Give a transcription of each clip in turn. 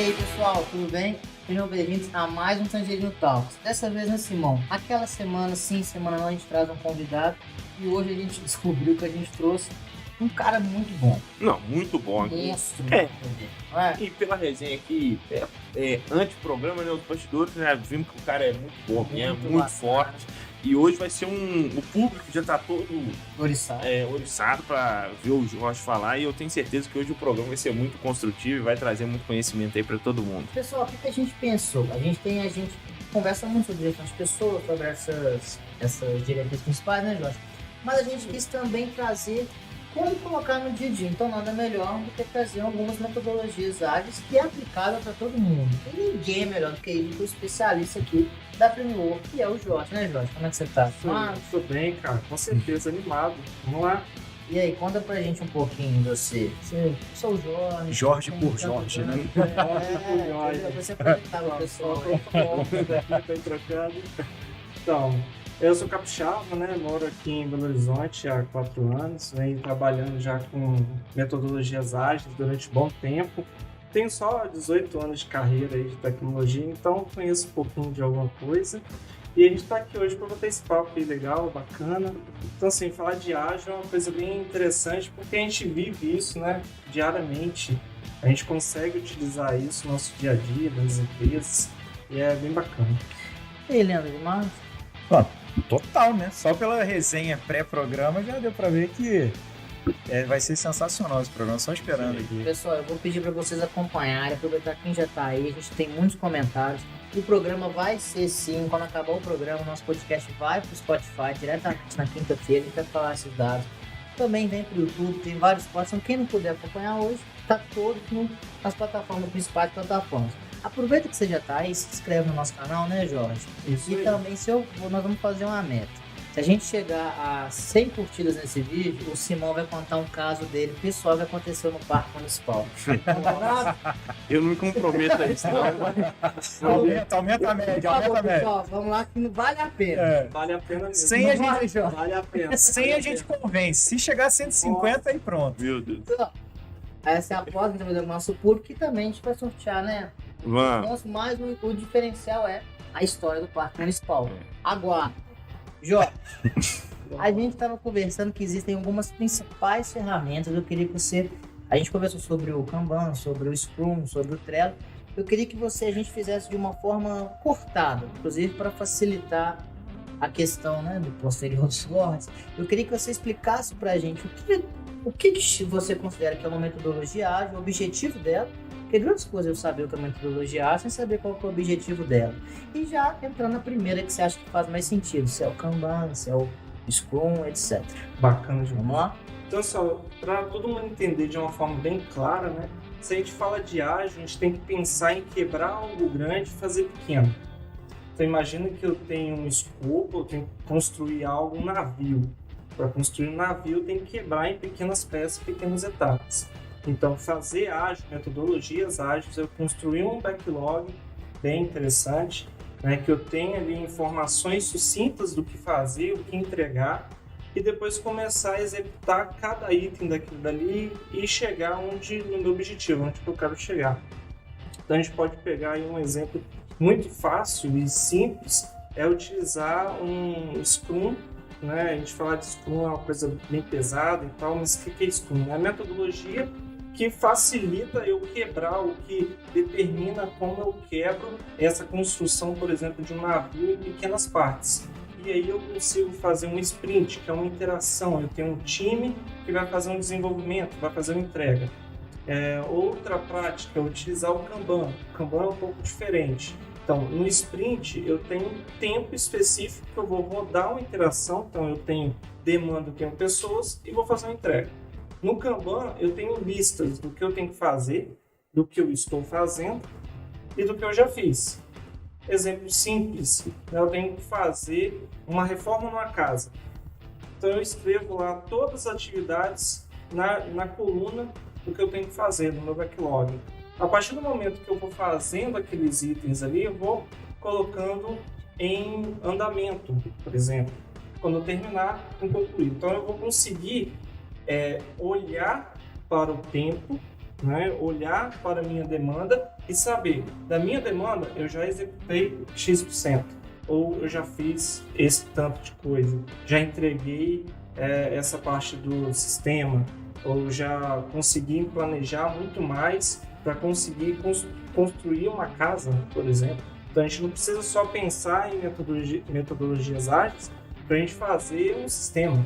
aí pessoal, tudo bem? Sejam bem-vindos a mais um Tangerino Talks. Dessa vez, né, Simão? Aquela semana sim, semana não, a gente traz um convidado. E hoje a gente descobriu que a gente trouxe um cara muito bom. Não, muito bom. Monstro. Não é? E pela resenha aqui, antes-programa, né, os bastidores, né, vimos que o cara é muito bom, muito forte. E hoje vai ser o público já tá todo oriçado para ver o Jorge falar. E eu tenho certeza que hoje o programa vai ser muito construtivo e vai trazer muito conhecimento aí para todo mundo. Pessoal, o que a gente pensou? A gente conversa muito sobre gestão de pessoas, sobre essas diretrizes principais, né, Jorge? Mas a gente quis também trazer como colocar no dia a dia. Então nada melhor do que trazer algumas metodologias ágeis que é aplicável para todo mundo. E ninguém é melhor do que ele, que o especialista aqui da Premier, que é o Jorge, né, Jorge? Como é que você tá? Tô bem, cara, com certeza, animado. Vamos lá. E aí, conta pra gente um pouquinho de você. Eu sou o Jorge. Jorge por Jorge, né? Você apresentava o pessoal. Tá trocando. Então, eu sou capixaba, né? Moro aqui em Belo Horizonte há 4 anos. Venho trabalhando já com metodologias ágeis durante um bom tempo. Tenho só 18 anos de carreira aí de tecnologia, então conheço um pouquinho de alguma coisa. E a gente está aqui hoje para bater esse papo aí legal, bacana. Então, assim, falar de ágil é uma coisa bem interessante, porque a gente vive isso, né, diariamente. A gente consegue utilizar isso no nosso dia a dia, nas empresas, e é bem bacana. E aí, Leandro, demais? Total, né? Só pela resenha pré-programa já deu para ver que vai ser sensacional esse programa, só esperando aqui. Pessoal, eu vou pedir para vocês acompanharem, aproveitar quem já está aí, a gente tem muitos comentários. O programa vai ser sim, quando acabar o programa, o nosso podcast vai para o Spotify diretamente na quinta-feira, a gente vai falar esses dados. Também vem para o YouTube, tem vários posts, então quem não puder acompanhar hoje, está todo nas plataformas, principais plataformas. Aproveita que você já está aí, se inscreve no nosso canal, né, Jorge? Isso e aí. também, nós vamos fazer uma meta. Se a gente chegar a 100 curtidas nesse vídeo, o Simão vai contar um caso dele pessoal que aconteceu no Parque Municipal. Eu não me comprometo a isso, não. Aumenta a média, Pessoal, vamos lá que não vale a pena. Vale a pena mesmo. Vale a pena. Sem a gente convence. Se chegar a 150, aí pronto. Meu Deus. Então, essa é a aposta que a gente vai fazer com o nosso público e também a gente vai sortear, né? Vamos. Mas o diferencial é a história do Parque Municipal. Aguarde. Jorge, a gente estava conversando que existem algumas principais ferramentas. Eu queria que a gente conversou sobre o Kanban, sobre o Scrum, sobre o Trello. Eu queria que a gente fizesse de uma forma cortada, inclusive para facilitar a questão, né, do posterior dos slides. Eu queria que você explicasse para a gente o que você considera que é uma metodologia ágil, o objetivo dela. Porque grandes coisas eu saber o que é uma metodologia ágil sem saber qual que é o objetivo dela. E já entrando na primeira que você acha que faz mais sentido, se é o Kanban, se é o Scrum, etc. Bacana demais. Vamos lá? Então, só para todo mundo entender de uma forma bem clara, né? Se a gente fala de ágil, a gente tem que pensar em quebrar algo grande e fazer pequeno. Então, imagina que eu tenho um escopo, eu tenho que construir um navio. Para construir um navio, eu tenho que quebrar em pequenas peças, pequenas etapas. Então, fazer ágil, metodologias ágeis, eu construir um backlog bem interessante, né, que eu tenha ali informações sucintas do que fazer, o que entregar, e depois começar a executar cada item daquilo dali e chegar no meu objetivo, onde eu quero chegar. Então, a gente pode pegar aí um exemplo muito fácil e simples, é utilizar um Scrum, né? A gente falar de Scrum é uma coisa bem pesada e tal, mas o que é Scrum? É a metodologia que facilita eu quebrar, o que determina como eu quebro essa construção, por exemplo, de um navio em pequenas partes. E aí eu consigo fazer um sprint, que é uma interação. Eu tenho um time que vai fazer um desenvolvimento, vai fazer uma entrega. Outra prática é utilizar o Kanban. O Kanban é um pouco diferente. Então, no sprint, eu tenho um tempo específico que eu vou rodar uma interação. Então, eu tenho demanda, eu tenho pessoas e vou fazer uma entrega. No Kanban, eu tenho listas do que eu tenho que fazer, do que eu estou fazendo e do que eu já fiz. Exemplo simples, eu tenho que fazer uma reforma numa casa. Então, eu escrevo lá todas as atividades na coluna do que eu tenho que fazer, no meu backlog. A partir do momento que eu vou fazendo aqueles itens ali, eu vou colocando em andamento, por exemplo. Quando eu terminar, eu concluir. Então, eu vou conseguir olhar para o tempo né? Olhar para a minha demanda e saber, da minha demanda eu já executei X%, ou eu já fiz esse tanto de coisa, já entreguei essa parte do sistema, ou já consegui planejar muito mais para conseguir construir uma casa, por exemplo. Então a gente não precisa só pensar em metodologias ágeis para a gente fazer um sistema.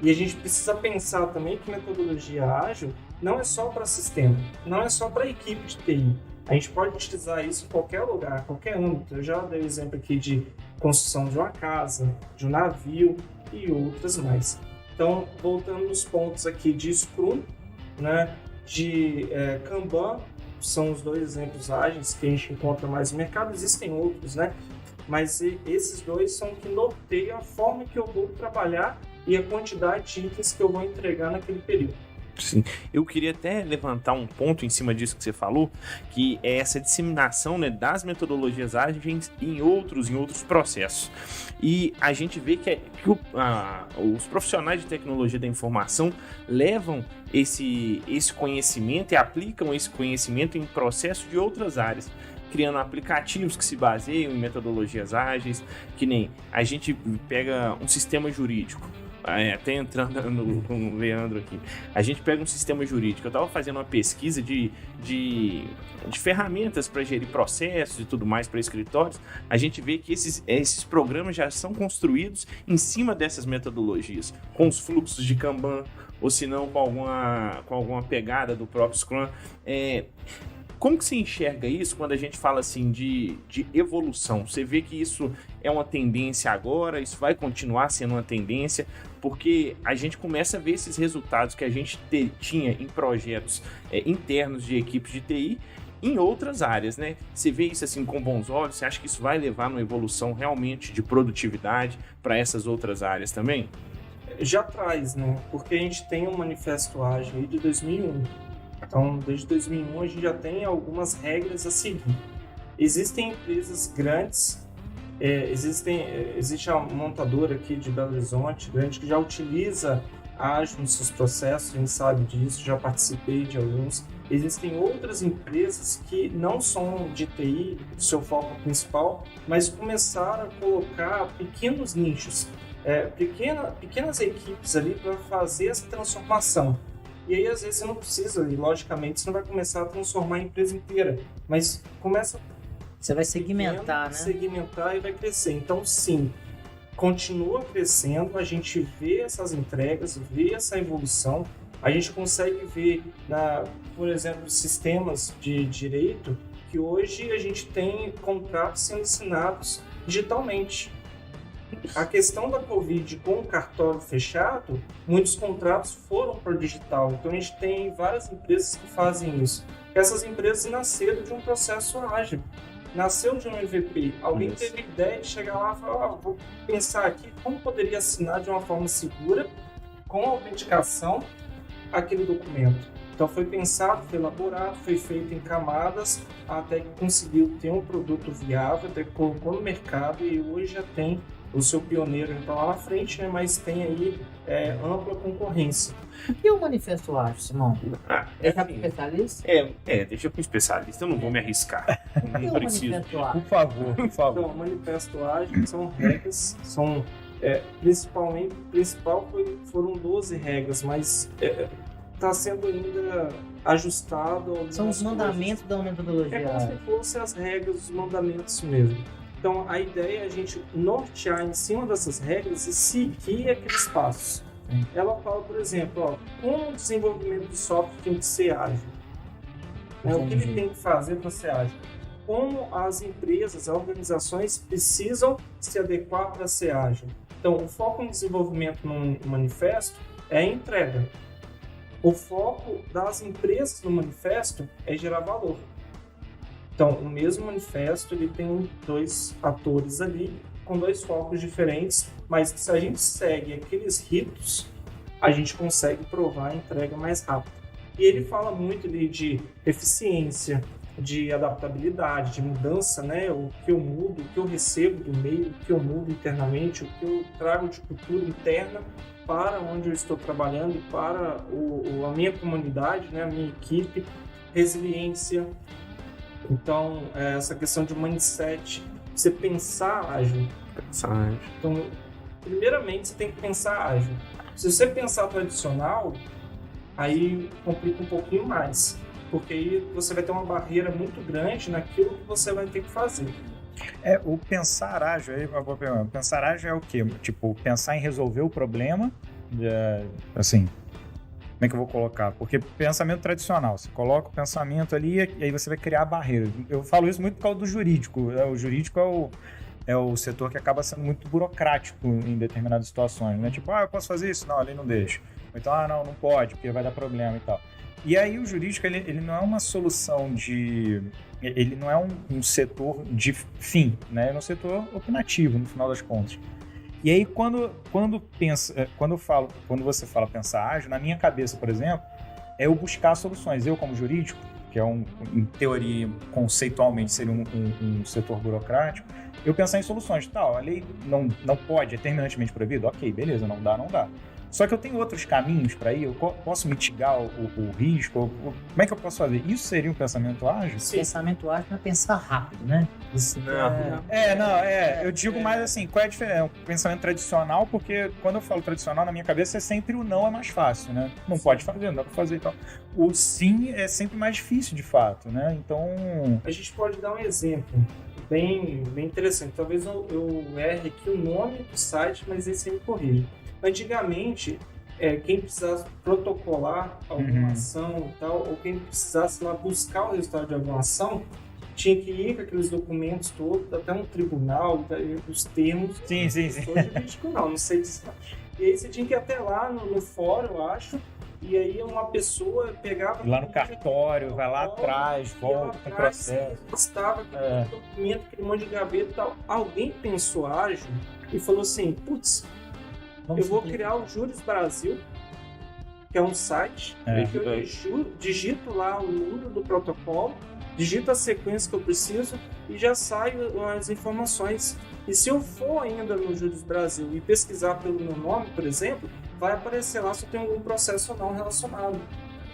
E a gente precisa pensar também que metodologia ágil não é só para sistema, não é só para equipe de TI. A gente pode utilizar isso em qualquer lugar, qualquer âmbito. Eu já dei o exemplo aqui de construção de uma casa, de um navio e outras mais. Então, voltando nos pontos aqui de Scrum, né, de Kanban, são os dois exemplos ágeis que a gente encontra mais no mercado. Existem outros, né? Mas esses dois são que norteiam a forma que eu vou trabalhar e a quantidade de itens que eu vou entregar naquele período. Sim, eu queria até levantar um ponto em cima disso que você falou, que é essa disseminação, né, das metodologias ágeis em outros processos. E a gente vê que os profissionais de tecnologia da informação levam esse conhecimento e aplicam esse conhecimento em processos de outras áreas, criando aplicativos que se baseiam em metodologias ágeis, que nem a gente pega um sistema jurídico. Até entrando com o Leandro aqui, a gente pega um sistema jurídico. Eu estava fazendo uma pesquisa de ferramentas para gerir processos e tudo mais para escritórios. A gente vê que esses programas já são construídos em cima dessas metodologias, com os fluxos de Kanban, ou se não com alguma pegada do próprio Scrum. Como que você enxerga isso quando a gente fala assim de evolução? Você vê que isso é uma tendência agora, isso vai continuar sendo uma tendência, porque a gente começa a ver esses resultados que a gente tinha em projetos internos de equipes de TI em outras áreas, né? Você vê isso assim com bons olhos? Você acha que isso vai levar uma evolução realmente de produtividade para essas outras áreas também? Já traz, né? Porque a gente tem um manifesto ágil aí de 2001. Então, desde 2001 a gente já tem algumas regras a seguir. Existem empresas grandes, existe a montadora aqui de Belo Horizonte, grande, que já utiliza ágil nos seus processos, a gente sabe disso, já participei de alguns. Existem outras empresas que não são de TI, seu foco principal, mas começaram a colocar pequenos nichos, pequenas equipes ali para fazer essa transformação. E aí, às vezes, você não precisa, e logicamente, você não vai começar a transformar a empresa inteira, mas começa... Você vai segmentar, né? Segmentar e vai crescer. Então, sim, continua crescendo, a gente vê essas entregas, vê essa evolução, a gente consegue ver, por exemplo, sistemas de direito, que hoje a gente tem contratos sendo assinados digitalmente. A questão da Covid com o cartório fechado, muitos contratos foram para o digital. Então a gente tem várias empresas que fazem isso. Essas empresas nasceram de um processo ágil. Nasceu de um MVP. Alguém teve ideia de chegar lá e falar, vou pensar aqui como poderia assinar de uma forma segura, com autenticação, aquele documento. Então foi pensado, foi elaborado, foi feito em camadas, até que conseguiu ter um produto viável, até que colocou no mercado e hoje já tem o seu pioneiro então lá na frente, né, mas tem aí ampla concorrência. O que é o manifesto ágil, Simão? Deixa com especialista? Deixa com especialista, eu não vou me arriscar. Não preciso. Por favor. Então, o manifesto ágil são regras, foram 12 regras, mas está sendo ainda ajustado. São os mandamentos da metodologia ágil. Como se fossem as regras, os mandamentos mesmo. Então, a ideia é a gente nortear em cima dessas regras e seguir aqueles passos. Ela fala, por exemplo, como o desenvolvimento de software tem que ser ágil. O que ele tem que fazer para ser ágil. Como as empresas, as organizações precisam se adequar para ser ágil. Então, o foco em desenvolvimento no manifesto é a entrega. O foco das empresas no manifesto é gerar valor. Então, o mesmo manifesto ele tem dois atores ali, com dois focos diferentes, mas se a gente segue aqueles ritos, a gente consegue provar a entrega mais rápido. E ele fala muito ali de eficiência, de adaptabilidade, de mudança, né? O que eu mudo, o que eu recebo do meio, o que eu mudo internamente, o que eu trago de cultura interna para onde eu estou trabalhando, para a minha comunidade, né? A minha equipe, resiliência. Então, essa questão de mindset, você pensar ágil. Então, primeiramente, você tem que pensar ágil. Se você pensar tradicional, aí complica um pouquinho mais, porque aí você vai ter uma barreira muito grande naquilo que você vai ter que fazer. O pensar ágil, aí uma boa pergunta. Pensar ágil é o quê? Tipo, pensar em resolver o problema, assim, como é que eu vou colocar? Porque pensamento tradicional, você coloca o pensamento ali e aí você vai criar barreiras. Eu falo isso muito por causa do jurídico. O jurídico é o setor que acaba sendo muito burocrático em determinadas situações, né? Tipo, eu posso fazer isso? Não, a lei não deixa. Ou então, não pode, porque vai dar problema e tal. E aí o jurídico, ele não é uma solução de... Ele não é um setor de fim, né? É um setor opinativo, no final das contas. E aí, quando você fala pensar ágil, na minha cabeça, por exemplo, é eu buscar soluções. Eu, como jurídico, que é em teoria, conceitualmente, seria um setor burocrático, eu pensar em soluções. A lei não pode, é terminantemente proibido? Ok, beleza, não dá. Só que eu tenho outros caminhos para ir, eu posso mitigar o risco, como é que eu posso fazer? Isso seria um pensamento ágil? Sim. Pensamento ágil é pensar rápido, né? Isso eu digo mais assim, qual é a diferença? É um pensamento tradicional, porque quando eu falo tradicional, na minha cabeça é sempre o não é mais fácil, né? Não pode fazer, não dá para fazer e tal. O sim é sempre mais difícil, de fato, né? Então... A gente pode dar um exemplo bem interessante. Talvez eu erre aqui o nome do site, mas esse me corrige. Antigamente, quem precisasse protocolar alguma ação e tal, ou quem precisasse lá buscar o resultado de alguma ação, tinha que ir com aqueles documentos todos, até um tribunal, os termos. Sim. Jurídico não sei disso. E aí você tinha que ir até lá no fórum, eu acho, e aí uma pessoa pegava... Lá no cartório, vai lá atrás, volta com o processo. Estava aquele documento, aquele monte de gaveta e tal. Alguém pensou ágil e falou assim, putz, eu vou criar o Juris Brasil, que é um site, que eu digito lá o número do protocolo, digito a sequência que eu preciso e já saio as informações. E se eu for ainda no Juris Brasil e pesquisar pelo meu nome, por exemplo, vai aparecer lá se eu tenho algum processo ou não relacionado.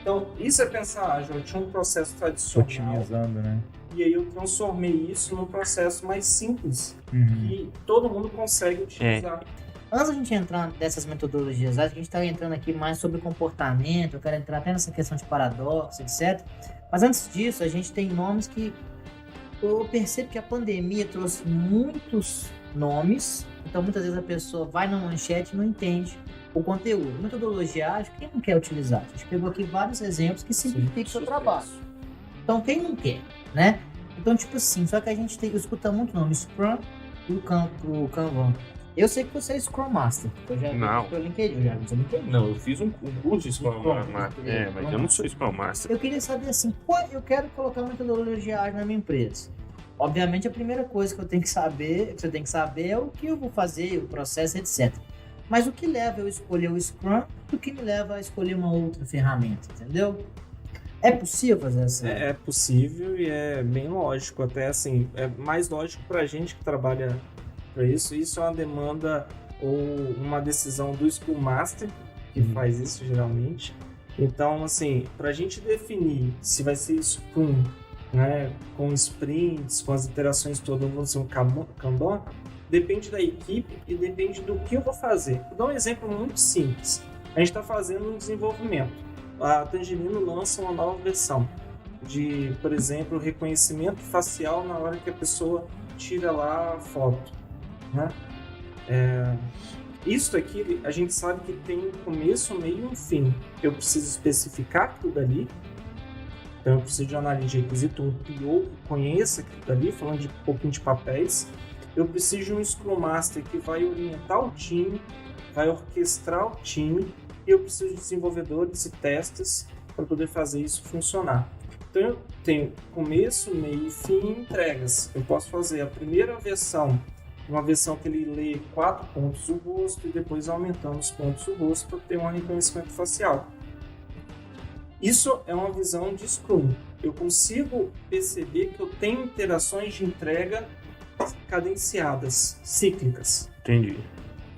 Então, isso é pensar ágil. Eu tinha um processo tradicional. Otimizando, né? E aí eu transformei isso num processo mais simples, que todo mundo consegue utilizar. Antes da gente entrar nessas metodologias, a gente está entrando aqui mais sobre comportamento, eu quero entrar até nessa questão de paradoxo, etc. Mas antes disso, a gente tem nomes que eu percebo que a pandemia trouxe muitos nomes, então muitas vezes a pessoa vai na manchete e não entende o conteúdo. Metodologia ágil, quem não quer utilizar? A gente pegou aqui vários exemplos que simplificam o seu trabalho. Então, quem não quer, né? Então, tipo assim, só que a gente escuta muito nome Scrum e o Kanban. Eu sei que você é Scrum Master, eu já vi pelo LinkedIn, Não, eu fiz um curso de Scrum Master, mas eu não sou Scrum Master. Eu queria saber assim, eu quero colocar uma metodologia ágil na minha empresa. Obviamente, a primeira coisa que eu tenho que saber, que você tem que saber é o que eu vou fazer, o processo, etc. Mas o que leva eu a escolher o Scrum, o que me leva a escolher uma outra ferramenta, entendeu? É possível fazer assim? É possível e é bem lógico, até assim, é mais lógico pra gente que trabalha para isso. Isso é uma demanda ou uma decisão do Scrum Master, que faz isso geralmente. Então, assim, para a gente definir se vai ser Scrum, né, com sprints, com as iterações todas, vão ser um Kanban, depende da equipe e depende do que eu vou fazer. Vou dar um exemplo muito simples. A gente está fazendo um desenvolvimento. A Tangerino lança uma nova versão de, por exemplo, reconhecimento facial na hora que a pessoa tira lá a foto. Né? Isso aqui a gente sabe que tem um começo, um meio e um fim. Eu preciso especificar aquilo dali, então eu preciso de uma análise de requisito, um PO que conheça aquilo dali, falando de um pouquinho de papéis. Eu preciso de um Scrum Master que vai orientar o time, vai orquestrar o time, e eu preciso de desenvolvedores e testes para poder fazer isso funcionar. Então eu tenho começo, meio e fim e entregas. Eu posso fazer a primeira versão, uma versão que ele lê 4 pontos do rosto e depois aumentando os pontos do rosto para ter um reconhecimento facial. Isso é uma visão de Scrum. Eu consigo perceber que eu tenho interações de entrega cadenciadas, cíclicas. Entendi.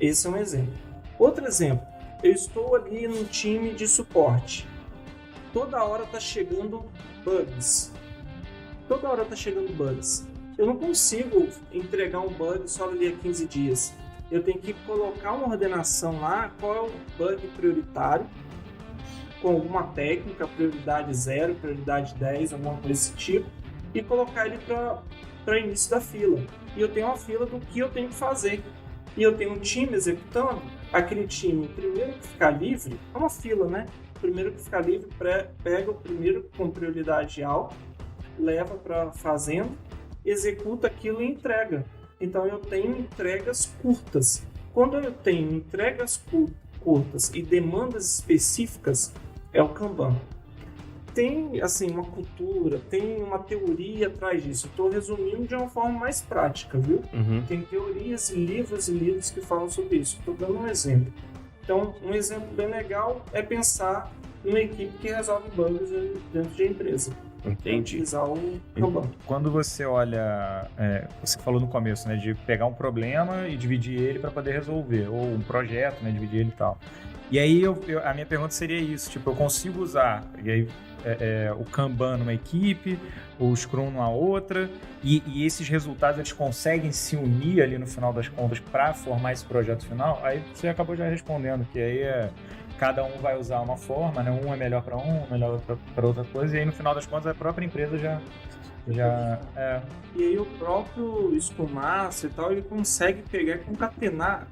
Esse é um exemplo. Outro exemplo, eu estou ali num time de suporte. Toda hora está chegando bugs. Eu não consigo entregar um bug só ali a 15 dias. Eu tenho que colocar uma ordenação lá, qual é o bug prioritário, com alguma técnica, prioridade 0, prioridade 10, alguma coisa desse tipo, e colocar ele para início da fila. E eu tenho uma fila do que eu tenho que fazer. E eu tenho um time executando, aquele time, o primeiro que ficar livre, é uma fila, né? O primeiro que ficar livre pega o primeiro com prioridade alta, leva para a fazenda, executa aquilo e entrega. Então eu tenho entregas curtas. Quando eu tenho entregas curtas e demandas específicas, é o Kanban. Tem assim uma cultura, tem uma teoria atrás disso. Estou resumindo de uma forma mais prática, viu? Uhum. Tem teorias e livros que falam sobre isso. Estou dando um exemplo. Então, um exemplo bem legal é pensar numa equipe que resolve bugs dentro de empresa. Entendi. Utilizar o Kanban. Quando você olha, você falou no começo, né, de pegar um problema e dividir ele para poder resolver, ou um projeto, né, dividir ele e tal. E aí a minha pergunta seria isso, tipo, eu consigo usar o Kanban numa equipe, o Scrum numa outra, e esses resultados eles conseguem se unir ali no final das contas para formar esse projeto final? Aí você acabou já respondendo que aí cada um vai usar uma forma, né? Um é melhor para melhor para outra coisa, e aí no final das contas a própria empresa já E aí o próprio Scrum Master e tal, ele consegue pegar e concatenar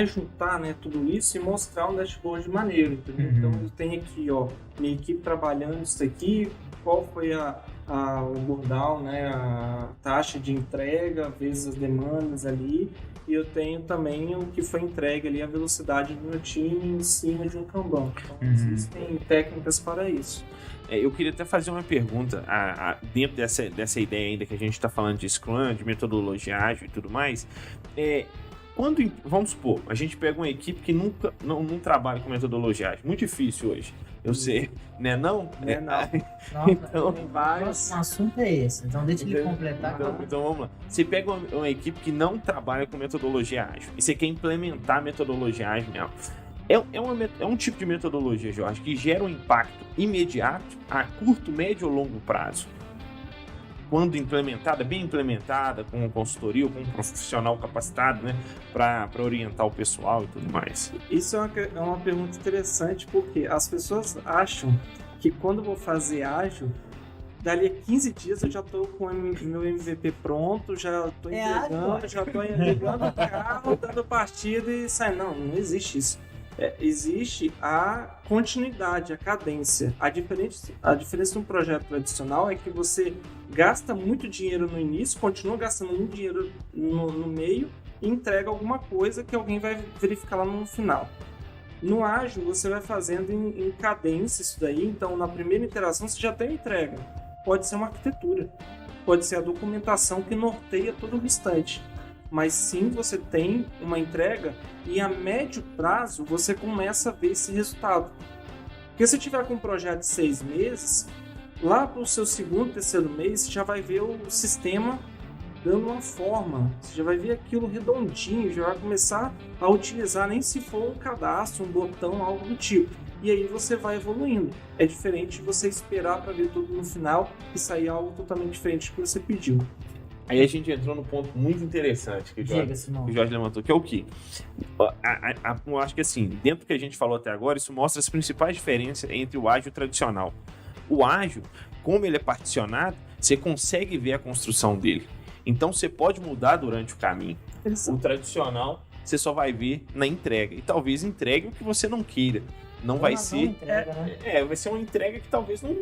e juntar, né, tudo isso e mostrar um dashboard maneiro, entendeu? Uhum. Então eu tenho aqui, ó, minha equipe trabalhando isso aqui, qual foi o burn-down, né, a taxa de entrega vezes as demandas ali, e eu tenho também o que foi entregue ali, a velocidade do meu time em cima de um Kanban. Então existem técnicas para isso. Eu queria até fazer uma pergunta dentro dessa ideia ainda que a gente está falando de Scrum, de metodologia ágil e tudo mais. Vamos supor, a gente pega uma equipe que nunca não trabalha com metodologia ágil. Muito difícil hoje. Eu sei, né? Não? Não, Então, o assunto é esse. Então deixa ele completar. Então vamos lá. Você pega uma equipe que não trabalha com metodologia ágil e você quer implementar a metodologia ágil nela. É um tipo de metodologia, Jorge, que gera um impacto imediato a curto, médio ou longo prazo. Quando implementada, bem implementada, com consultoria ou com um profissional capacitado, né, para orientar o pessoal e tudo mais. Isso é uma pergunta interessante, porque as pessoas acham que quando vou fazer ágil, dali a 15 dias eu já estou com o meu MVP pronto, já estou entregando, já estou ligando o carro, dando partida e saindo. Não existe isso. Existe a continuidade, a cadência. A diferença de um projeto tradicional é que você gasta muito dinheiro no início, continua gastando muito dinheiro no meio e entrega alguma coisa que alguém vai verificar lá no final. No ágil, você vai fazendo em cadência isso daí, então na primeira interação você já tem entrega. Pode ser uma arquitetura, pode ser a documentação que norteia todo o restante. Mas sim, você tem uma entrega e a médio prazo você começa a ver esse resultado. Porque se tiver com um projeto de 6 meses, lá para o seu segundo, terceiro mês, você já vai ver o sistema dando uma forma, você já vai ver aquilo redondinho, já vai começar a utilizar, nem se for um cadastro, um botão, algo do tipo. E aí você vai evoluindo. É diferente de você esperar para ver tudo no final e sair algo totalmente diferente do que você pediu. Aí a gente entrou num ponto muito interessante que o Jorge levantou, que é o quê? Eu acho que assim, dentro do que a gente falou até agora, isso mostra as principais diferenças entre o ágil tradicional. O ágil, como ele é particionado, você consegue ver a construção dele. Então você pode mudar durante o caminho. O tradicional, você só vai ver na entrega. E talvez entregue o que você não queira. Não vai ser... Entrega, né? Vai ser uma entrega que talvez não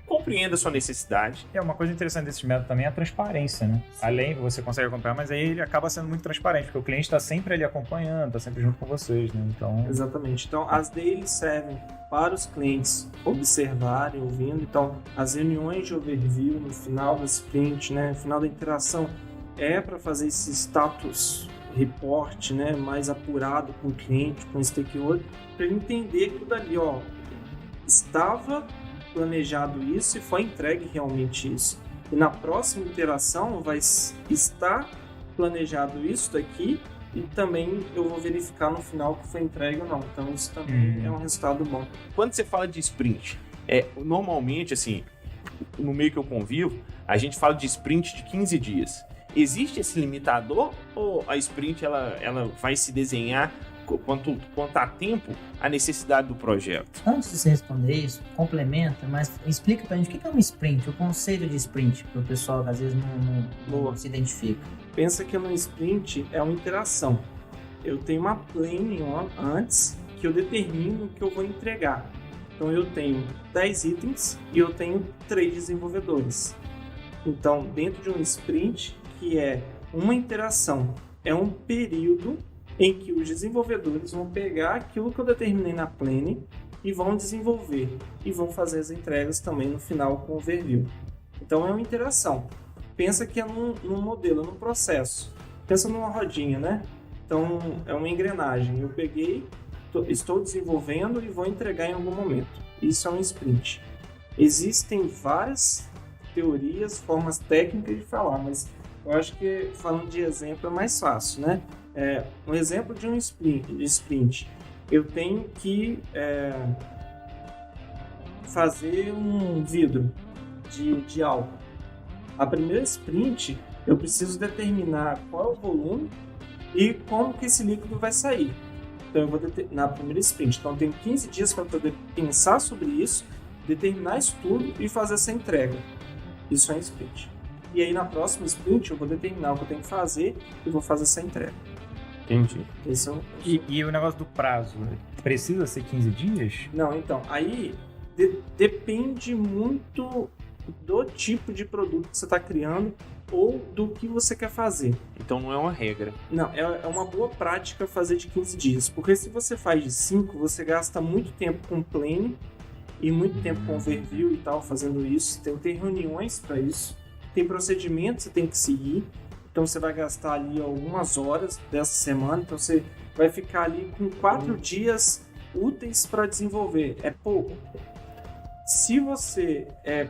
compreenda a sua necessidade. Uma coisa interessante desse método também é a transparência, né? Sim. Além, você consegue acompanhar, mas aí ele acaba sendo muito transparente, porque o cliente está sempre ali acompanhando, está sempre junto com vocês, né? Então... Exatamente. Então, as dailies servem para os clientes observarem, ouvindo. Então, as reuniões de overview no final da sprint, né? No final da interação, é para fazer esse status report, né? Mais apurado com o cliente, com o stakeholder, para ele entender que tudo ali, estava planejado isso e foi entregue realmente isso. E na próxima iteração vai estar planejado isso daqui e também eu vou verificar no final que foi entregue ou não. Então isso também é um resultado bom. Quando você fala de sprint, normalmente, assim, no meio que eu convivo, a gente fala de sprint de 15 dias. Existe esse limitador ou a sprint ela vai se desenhar quanto a tempo a necessidade do projeto? Antes de você responder isso, complementa, mas explica pra gente o que é um sprint, o conceito de sprint, para o pessoal que às vezes não se identifica. Pensa que no sprint é uma interação. Eu tenho uma planning antes que eu determino o que eu vou entregar. Então eu tenho 10 itens e eu tenho 3 desenvolvedores. Então, dentro de um sprint, que é uma interação, é um período em que os desenvolvedores vão pegar aquilo que eu determinei na planning e vão desenvolver e vão fazer as entregas também no final com o overview. Então é uma interação. Pensa que é num modelo, num processo. Pensa numa rodinha, né? Então é uma engrenagem. Eu peguei, estou desenvolvendo e vou entregar em algum momento. Isso é um sprint. Existem várias teorias, formas técnicas de falar, mas eu acho que falando de exemplo é mais fácil, né? Um exemplo de um sprint. Eu tenho que fazer um vidro de álcool. A primeira sprint, eu preciso determinar qual é o volume e como que esse líquido vai sair. Então, eu vou na primeira sprint. Então, eu tenho 15 dias para poder pensar sobre isso, determinar isso tudo e fazer essa entrega. Isso é um sprint. E aí, na próxima sprint, eu vou determinar o que eu tenho que fazer e vou fazer essa entrega. Entendi. E o negócio do prazo, precisa ser 15 dias? Não, então, aí depende muito do tipo de produto que você está criando ou do que você quer fazer. Então não é uma regra. Não, é uma boa prática fazer de 15 dias, porque se você faz de 5, você gasta muito tempo com planning e muito tempo com overview e tal, fazendo isso. Tem que ter reuniões para isso, tem procedimentos que você tem que seguir. Então você vai gastar ali algumas horas dessa semana, então você vai ficar ali com 4 dias úteis para desenvolver. É pouco. Se você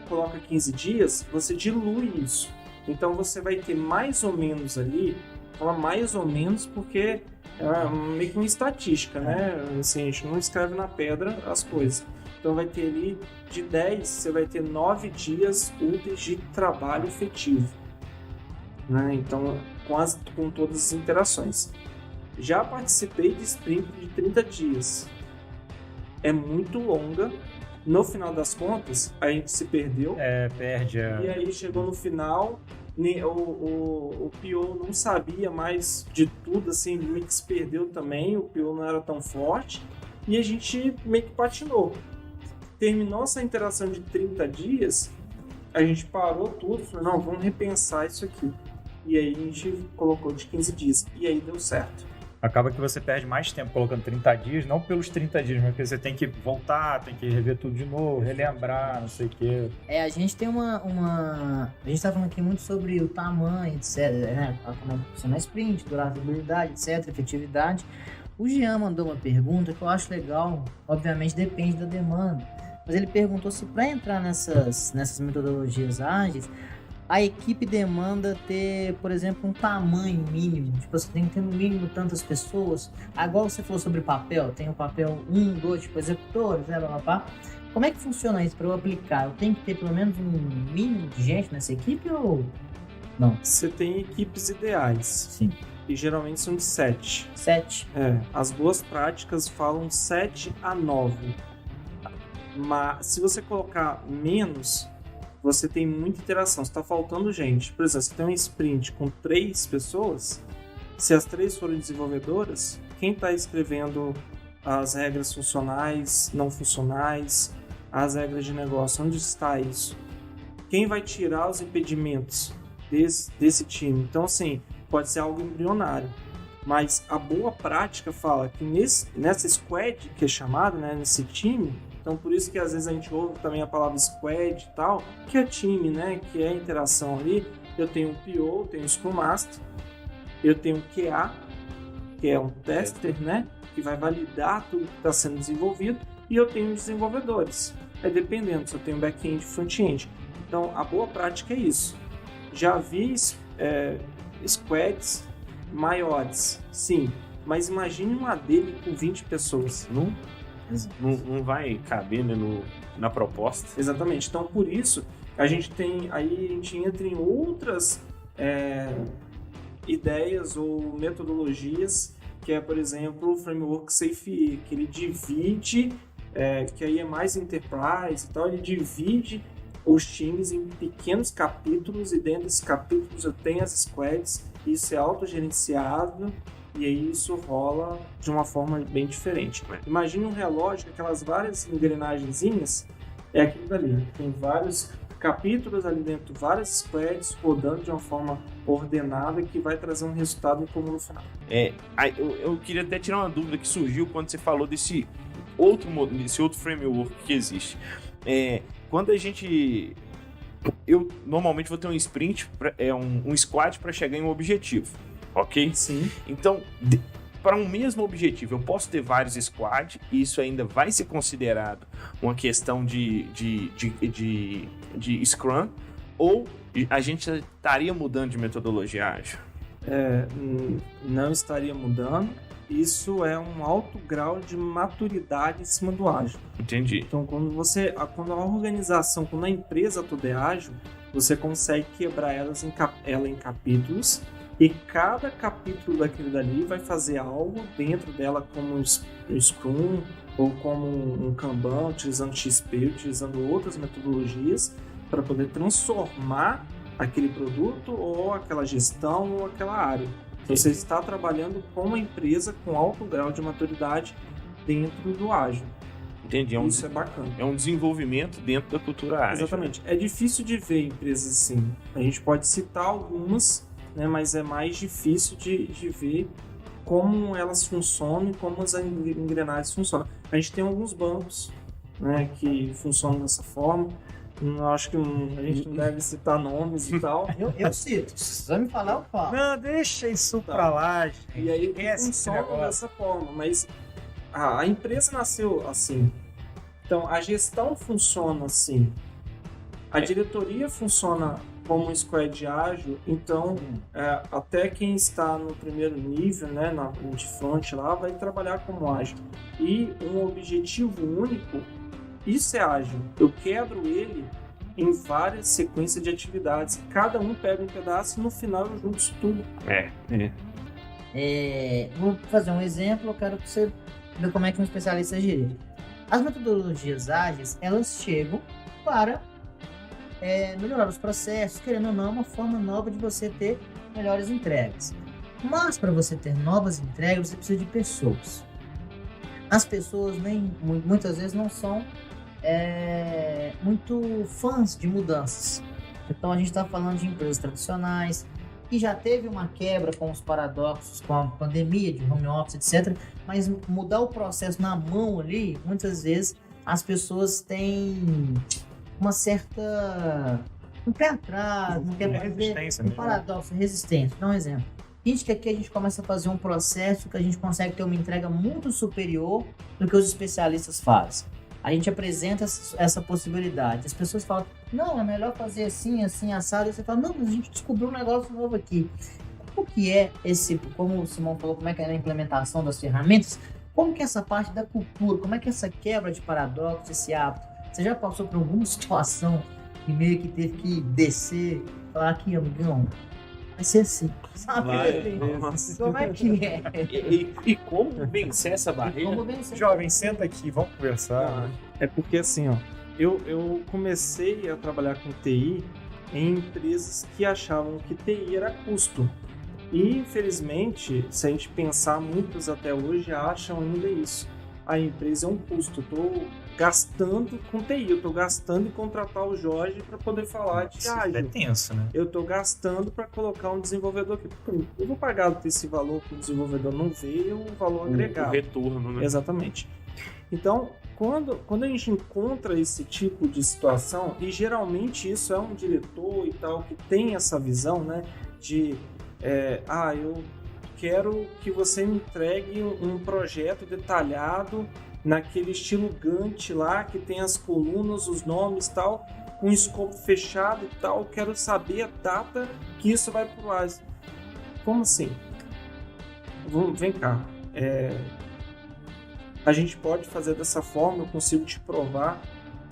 coloca 15 dias, você dilui isso. Então você vai ter mais ou menos ali, fala mais ou menos porque é meio que uma estatística, né? Assim, a gente não escreve na pedra as coisas. Então vai ter ali de 10, você vai ter 9 dias úteis de trabalho efetivo. Né? Então, com todas as interações. Já participei de sprint de 30 dias. É muito longa. No final das contas, a gente se perdeu. Perde. E aí chegou no final, o PO não sabia mais de tudo, assim, ele meio que se perdeu também, o PO não era tão forte, e a gente meio que patinou. Terminou essa interação de 30 dias, a gente parou tudo, falou, não, vamos repensar isso aqui. E aí a gente colocou de 15 dias, e aí deu certo. Acaba que você perde mais tempo colocando 30 dias, não pelos 30 dias, mas porque você tem que voltar, tem que rever tudo de novo, relembrar, não sei o quê. A gente tem A gente tá falando aqui muito sobre o tamanho, etc, né? Como funciona a sprint, durabilidade, etc, efetividade. O Jean mandou uma pergunta que eu acho legal, obviamente depende da demanda, mas ele perguntou se para entrar nessas metodologias ágeis, a equipe demanda ter, por exemplo, um tamanho mínimo. Tipo, você tem que ter no mínimo tantas pessoas. Agora você falou sobre papel, tem o papel 1, 2, tipo, executores, né, blá. Como é que funciona isso para eu aplicar? Eu tenho que ter pelo menos um mínimo de gente nessa equipe ou não? Você tem equipes ideais. Sim. E geralmente são de 7. 7? As boas práticas falam 7 a 9. Mas se você colocar menos, você tem muita interação, está faltando gente. Por exemplo, você tem um sprint com 3 pessoas, se as 3 forem desenvolvedoras, quem está escrevendo as regras funcionais, não funcionais, as regras de negócio, onde está isso? Quem vai tirar os impedimentos desse time? Então, assim, pode ser algo embrionário. Mas a boa prática fala que nessa squad, que é chamada, né, nesse time, então por isso que às vezes a gente ouve também a palavra squad e tal, que é time, né, que é a interação ali. Eu tenho um PO, tenho um Scrum Master, eu tenho um QA, que é um tester, né, que vai validar tudo que está sendo desenvolvido, e eu tenho os desenvolvedores. É dependendo se eu tenho back-end e front-end. Então, a boa prática é isso. Já vi squads maiores, sim, mas imagine uma dele com 20 pessoas. Não vai caber, né, na proposta. Exatamente. Então, por isso, a gente entra em outras ideias ou metodologias, que é, por exemplo, o framework SafeE, que ele divide, que aí é mais enterprise e tal, ele divide os times em pequenos capítulos, e dentro desses capítulos eu tenho as squads, isso é autogerenciado, e aí isso rola de uma forma bem diferente. Imagine um relógio com aquelas várias engrenagenzinhas, é aquilo dali, tem vários capítulos ali dentro, várias squads rodando de uma forma ordenada que vai trazer um resultado em comum no final. Eu queria até tirar uma dúvida que surgiu quando você falou desse outro framework que existe. Quando eu normalmente vou ter um sprint, um squad para chegar em um objetivo, ok? Sim. Então, para um mesmo objetivo, eu posso ter vários squads e isso ainda vai ser considerado uma questão de Scrum, ou a gente estaria mudando de metodologia ágil? Não estaria mudando. Isso é um alto grau de maturidade em cima do ágil. Entendi. Então, quando a organização, quando a empresa toda é ágil, você consegue quebrar ela em capítulos, e cada capítulo daquele dali vai fazer algo dentro dela, como um Scrum ou como um Kanban, utilizando XP, utilizando outras metodologias para poder transformar aquele produto ou aquela gestão ou aquela área. Então, você está trabalhando com uma empresa com alto grau de maturidade dentro do ágil. Entendi. Isso é bacana. É um desenvolvimento dentro da cultura ágil. Exatamente. É difícil de ver empresas assim. A gente pode citar algumas, né, mas é mais difícil de ver como elas funcionam e como as engrenagens funcionam. A gente tem alguns bancos, né, que funcionam dessa forma. Acho que a gente não deve citar nomes e tal. Eu cito. Se você me falar, eu falo. Não, deixa isso pra lá, gente. E aí funciona dessa forma, mas a empresa nasceu assim. Então, a gestão funciona assim. A diretoria funciona como um squad ágil. Então, até quem está no primeiro nível, né, de front lá, vai trabalhar como ágil. E um objetivo único. Isso é ágil. Eu quebro ele em várias sequências de atividades. Cada um pega um pedaço e no final eu junto isso tudo. Vou fazer um exemplo. Eu quero que você veja como é que um especialista agiria. As metodologias ágeis, elas chegam para melhorar os processos, querendo ou não, é uma forma nova de você ter melhores entregas. Mas para você ter novas entregas, você precisa de pessoas. As pessoas muitas vezes não são muito fãs de mudanças. Então a gente está falando de empresas tradicionais, que já teve uma quebra com os paradoxos, com a pandemia de home office, etc. Mas mudar o processo na mão ali, muitas vezes as pessoas têm uma certa... um pé atrás, não quer fazer um paradoxo, resistência. Dá um exemplo. A gente que aqui a gente começa a fazer um processo que a gente consegue ter uma entrega muito superior do que os especialistas fazem. A gente apresenta essa possibilidade. As pessoas falam, não, é melhor fazer assim, assim, assado. E você fala, não, mas a gente descobriu um negócio novo aqui. Como que é como o Simão falou, como é que é a implementação das ferramentas? Como que é essa parte da cultura? Como é que é essa quebra de paradoxo, esse hábito? Você já passou por alguma situação que meio que teve que descer, falar aqui, amigão, vai ser assim, sabe? Como é que é? E como vencer essa barreira? Jovem, senta aqui, vamos conversar. É porque assim, ó, eu comecei a trabalhar com TI em empresas que achavam que TI era custo. E, infelizmente, se a gente pensar, muitos até hoje acham ainda isso. A empresa é um custo. Eu estou gastando com TI, eu estou gastando em contratar o Jorge para poder falar de ágil. É tenso, né? Eu estou gastando para colocar um desenvolvedor aqui. Eu vou pagar esse valor que o desenvolvedor não vê, o valor agregado. O retorno, né? Exatamente. Então, quando a gente encontra esse tipo de situação, e geralmente isso é um diretor e tal, que tem essa visão, né, de eu quero que você me entregue um projeto detalhado naquele estilo Gantt lá, que tem as colunas, os nomes e tal, com escopo fechado e tal. Quero saber a data que isso vai pro ar. Como assim? Vem cá. A gente pode fazer dessa forma, eu consigo te provar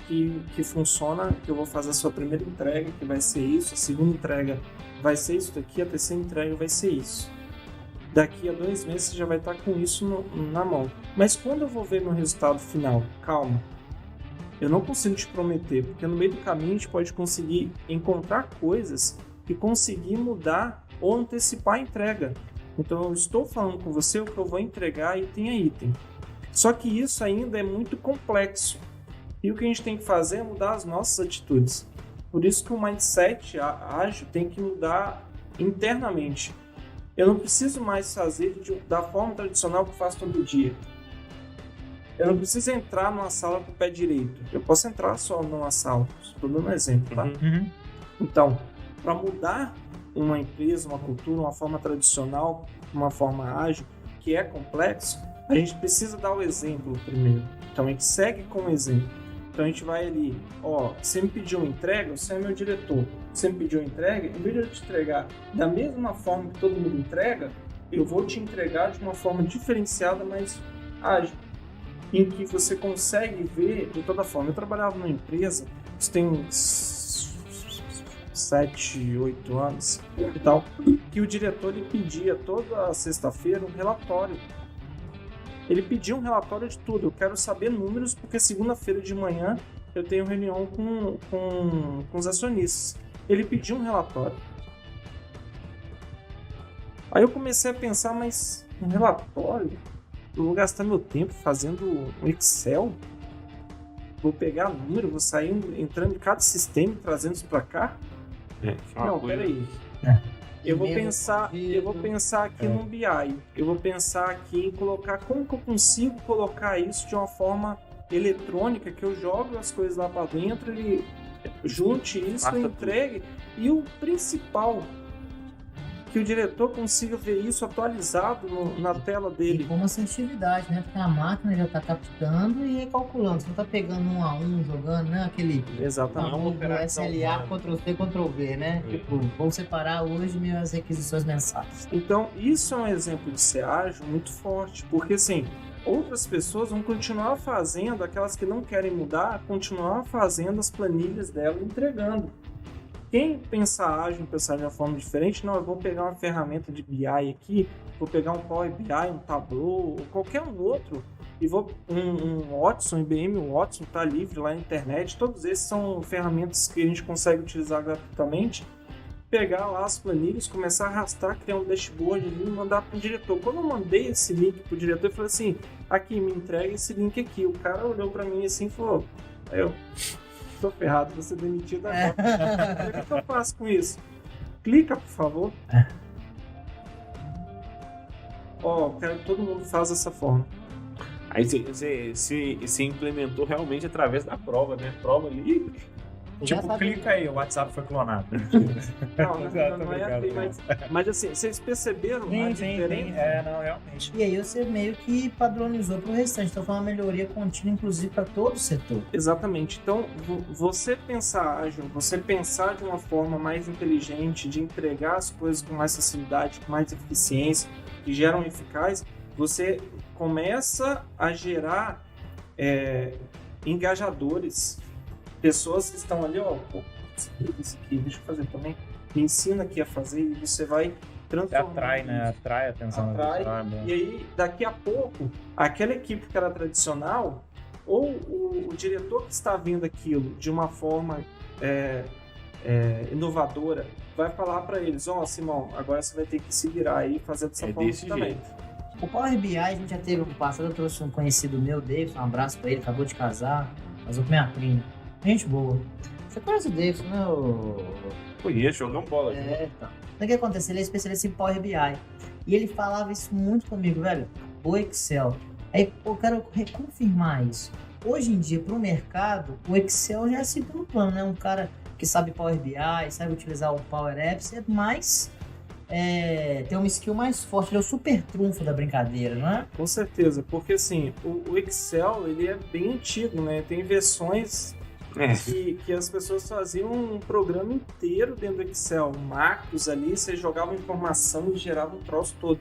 que funciona, que eu vou fazer a sua primeira entrega, que vai ser isso, a segunda entrega vai ser isso daqui, a terceira entrega vai ser isso. Daqui a 2 meses você já vai estar com isso na mão. Mas quando eu vou ver meu resultado final? Calma. Eu não consigo te prometer, porque no meio do caminho a gente pode conseguir encontrar coisas e conseguir mudar ou antecipar a entrega. Então eu estou falando com você o que eu vou entregar item a item. Só que isso ainda é muito complexo. E o que a gente tem que fazer é mudar as nossas atitudes. Por isso que o mindset ágil tem que mudar internamente. Eu não preciso mais fazer da forma tradicional que eu faço todo dia. Eu não preciso entrar numa sala com o pé direito. Eu posso entrar só numa sala. Estou dando um exemplo, tá? Uhum. Então, para mudar uma empresa, uma cultura, uma forma tradicional, uma forma ágil, que é complexo, a gente precisa dar o exemplo primeiro. Então, a gente segue com o exemplo. Então, a gente vai ali, você me pediu uma entrega, você é meu diretor. Você me pediu uma entrega, em vez de eu te entregar da mesma forma que todo mundo entrega, eu vou te entregar de uma forma diferenciada, mais ágil, em que você consegue ver de toda forma. Eu trabalhava numa empresa, isso tem uns 7, 8 anos e tal, que o diretor ele pedia toda sexta-feira um relatório. Ele pedia um relatório de tudo. Eu quero saber números, porque segunda-feira de manhã eu tenho reunião com os acionistas. Ele pediu um relatório. Aí eu comecei a pensar, mas um relatório? Eu vou gastar meu tempo fazendo um Excel? Vou pegar número, vou sair entrando em cada sistema e trazendo isso para cá? Não, peraí. Eu vou pensar aqui no BI. Eu vou pensar aqui em colocar como que eu consigo colocar isso de uma forma eletrônica, que eu jogo as coisas lá para dentro, ele junte isso, entregue. E o principal, que o diretor consiga ver isso atualizado na tela dele. E com assertividade, né? Porque a máquina já está captando e recalculando. Você não está pegando 1 a 1, jogando, né? Aquele SLA, Ctrl-C, Ctrl-V, né? Tipo, vou separar hoje minhas requisições mensais. Então, isso é um exemplo de ser ágil muito forte, porque assim, outras pessoas vão continuar fazendo, aquelas que não querem mudar, continuar fazendo as planilhas dela, entregando. Quem pensar ágil, pensar de uma forma diferente, não, eu vou pegar uma ferramenta de BI aqui, vou pegar um Power BI, um Tableau, ou qualquer um outro, e vou um Watson, IBM Watson, tá livre lá na internet, todos esses são ferramentas que a gente consegue utilizar gratuitamente, pegar lá as planilhas, começar a arrastar, criar um dashboard ali e mandar para o diretor. Quando eu mandei esse link para o diretor, eu falei assim, aqui, me entrega esse link aqui. O cara olhou para mim assim e falou, tô ferrado, vou ser demitido agora. O que eu faço com isso? Clica, por favor. Quero que todo mundo faça dessa forma. Aí você implementou realmente através da prova, né? Prova ali. Tipo, clica aí, o WhatsApp foi clonado. Não é assim, mas assim, vocês perceberam a diferença? Não, realmente. E aí você meio que padronizou para o restante, então foi uma melhoria contínua, inclusive, para todo o setor. Exatamente. Então, você pensar ágil, você pensar de uma forma mais inteligente, de entregar as coisas com mais facilidade, com mais eficiência, que geram eficaz, você começa a gerar engajadores. Pessoas que estão ali, isso aqui, deixa eu fazer também. Me ensina aqui a fazer e você vai transformar. Atrai, né? Atrai a atenção da pessoa. E aí, daqui a pouco, aquela equipe que era tradicional, ou o diretor que está vendo aquilo de uma forma inovadora, vai falar para eles, Simão, agora você vai ter que se virar aí e fazer dessa forma também. Jeito. O Power BI, a gente já teve no passado, eu trouxe um conhecido meu, Davidson, um abraço para ele, acabou de casar, casou com minha prima. Gente boa. Você conhece o Davidson, né? Conheço, jogamos bola. Então. O que acontece? Ele é especialista em Power BI. E ele falava isso muito comigo, velho. O Excel. Aí eu quero reconfirmar isso. Hoje em dia, para o mercado, o Excel já é segundo plano, né? Um cara que sabe Power BI, sabe utilizar o Power Apps, é mais tem uma skill mais forte, ele é o super trunfo da brincadeira, não é? Com certeza, porque assim, o Excel, ele é bem antigo, né? Tem versões que as pessoas faziam um programa inteiro dentro do Excel, macros ali, você jogava informação e gerava um troço todo.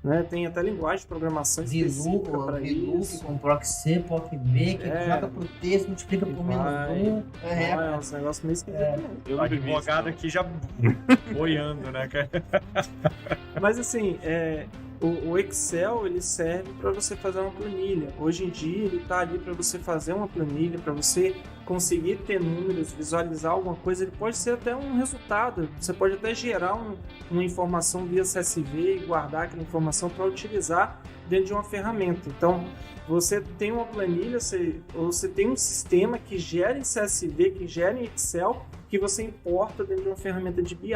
Né? Tem até linguagem de programação específica para isso. Com proxy, POC-B, que joga pro texto, multiplica por menos 1. É uns negócios meio esquisitos. O advogado aqui já boiando, né, cara? Mas assim, o Excel, ele serve para você fazer uma planilha. Hoje em dia, ele está ali para você fazer uma planilha, para você conseguir ter números, visualizar alguma coisa. Ele pode ser até um resultado. Você pode até gerar uma informação via CSV e guardar aquela informação para utilizar dentro de uma ferramenta. Então, você tem uma planilha, você tem um sistema que gera em CSV, que gera em Excel, que você importa dentro de uma ferramenta de BI.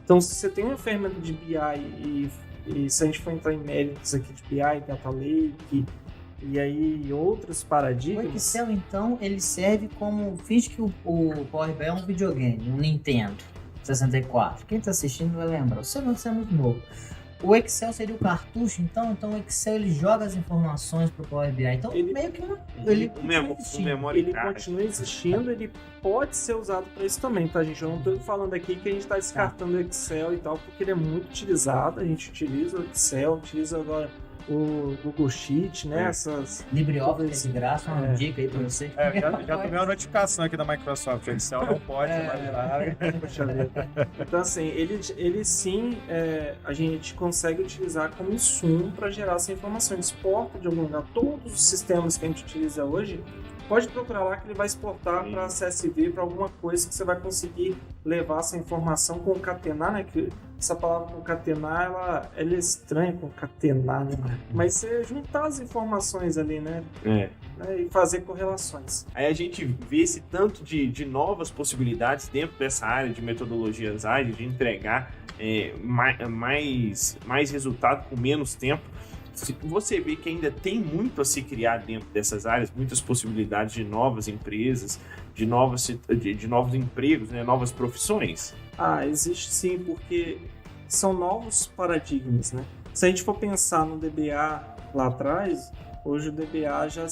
Então, se você tem uma ferramenta de BI e se a gente for entrar em méritos aqui de BI, Data Lake e aí outros paradigmas... O Excel, então, ele serve como... Finge que o Power BI é um videogame, um Nintendo 64. Quem está assistindo vai lembrar. Você não é muito novo. O Excel seria o cartucho, então o Excel ele joga as informações para o Power BI. Então, meio que ele continua existindo, ele pode ser usado para isso também, tá, gente? Eu não estou falando aqui que a gente está descartando o Excel e tal, porque ele é muito utilizado. A gente utiliza o Excel, utiliza agora o Google Sheet, né? Essas... LibreOffice de graça, uma dica aí para você. Já tomei uma notificação aqui da Microsoft. O Excel não pode mais lá. Então, assim, ele sim, a gente consegue utilizar como insumo para gerar essa informação. Ele exporta de algum lugar. Todos os sistemas que a gente utiliza hoje, pode procurar lá que ele vai exportar para CSV, para alguma coisa que você vai conseguir levar essa informação, concatenar, né? Que essa palavra concatenar, ela é estranha, concatenar, né? Mas você juntar as informações ali, né? E fazer correlações. Aí a gente vê esse tanto de novas possibilidades dentro dessa área de metodologias ágeis, de entregar mais resultado com menos tempo. Você vê que ainda tem muito a se criar dentro dessas áreas, muitas possibilidades de novas empresas, de novos empregos, né, novas profissões? Existe sim, porque são novos paradigmas, né? Se a gente for pensar no DBA lá atrás, hoje o DBA já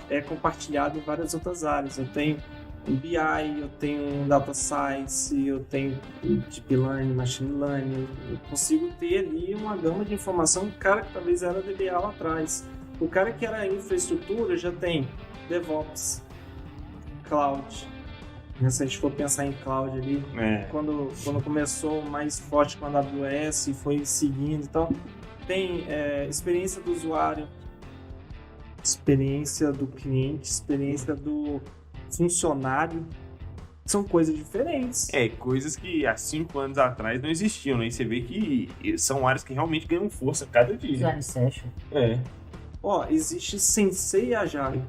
é compartilhado em várias outras áreas. Eu tenho BI, eu tenho Data Science, eu tenho Deep Learning, Machine Learning. Eu consigo ter ali uma gama de informação do cara que talvez era DBA lá atrás. O cara que era infraestrutura já tem DevOps, Cloud. Se a gente for pensar em Cloud ali, quando começou mais forte com a AWS e foi seguindo e tal, tem experiência do usuário, experiência do cliente, experiência do funcionário. São coisas diferentes. Coisas que há 5 anos atrás não existiam, né? E você vê que são áreas que realmente ganham força cada dia. Design Session. Existe Sensei Agile.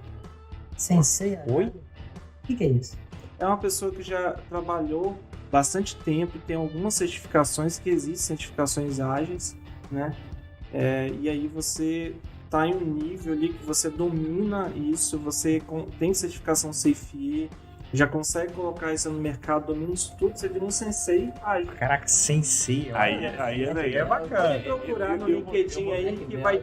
Sensei Agile? Oi? O que é isso? É uma pessoa que já trabalhou bastante tempo e tem algumas certificações, que existem certificações ágeis, né? E aí você está em um nível ali que você domina isso, você tem certificação CFIE, já consegue colocar isso no mercado, domina isso tudo, você vira um sensei ágil. Caraca, sensei. Aí é bacana. Pode procurar no LinkedIn aí que vai...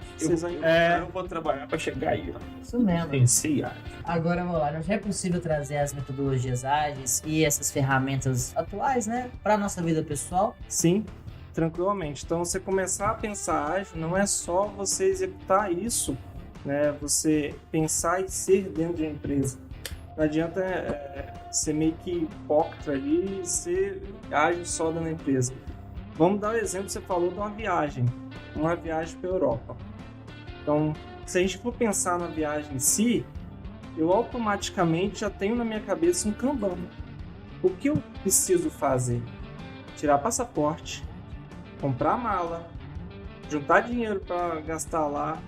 Eu vou trabalhar para chegar aí. Isso mesmo. Sensei ágil. Agora, vamos lá, já é possível trazer as metodologias ágeis e essas ferramentas atuais, né, para nossa vida pessoal? Sim, tranquilamente. Então, você começar a pensar ágil não é só você executar isso, né, você pensar e ser dentro de uma empresa. Não adianta ser meio que hipócrita ali e ser ágil só dentro da empresa. Vamos dar um exemplo, você falou de uma viagem para a Europa. Então, se a gente for pensar na viagem em si, eu automaticamente já tenho na minha cabeça um Kanban. O que eu preciso fazer? Tirar passaporte, comprar mala, juntar dinheiro para gastar lá,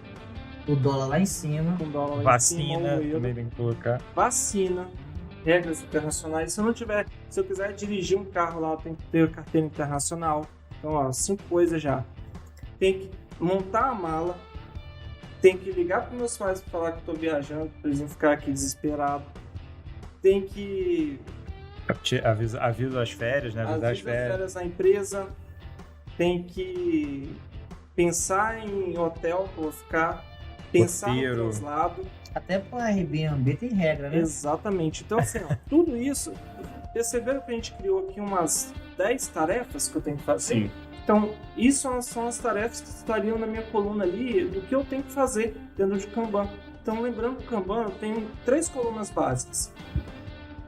o dólar lá em cima, vacina, também tem que colocar. Vacina, regras internacionais. Se eu quiser dirigir um carro lá, eu tenho que ter carteira internacional. Então, 5 coisas já. Tem que montar a mala, tem que ligar para meus pais para falar que eu estou viajando, para eles não ficarem aqui desesperados. Tem que Aviso as férias, né? Avisar as férias da empresa. Tem que pensar em hotel que eu vou ficar. Pensar no translado. Até para Airbnb tem regra, né? Exatamente. Então, assim, ó, tudo isso... Perceberam que a gente criou aqui umas 10 tarefas que eu tenho que fazer? Sim. Então, isso são as tarefas que estariam na minha coluna ali do que eu tenho que fazer dentro de Kanban. Então, lembrando que o Kanban eu tenho 3 colunas básicas.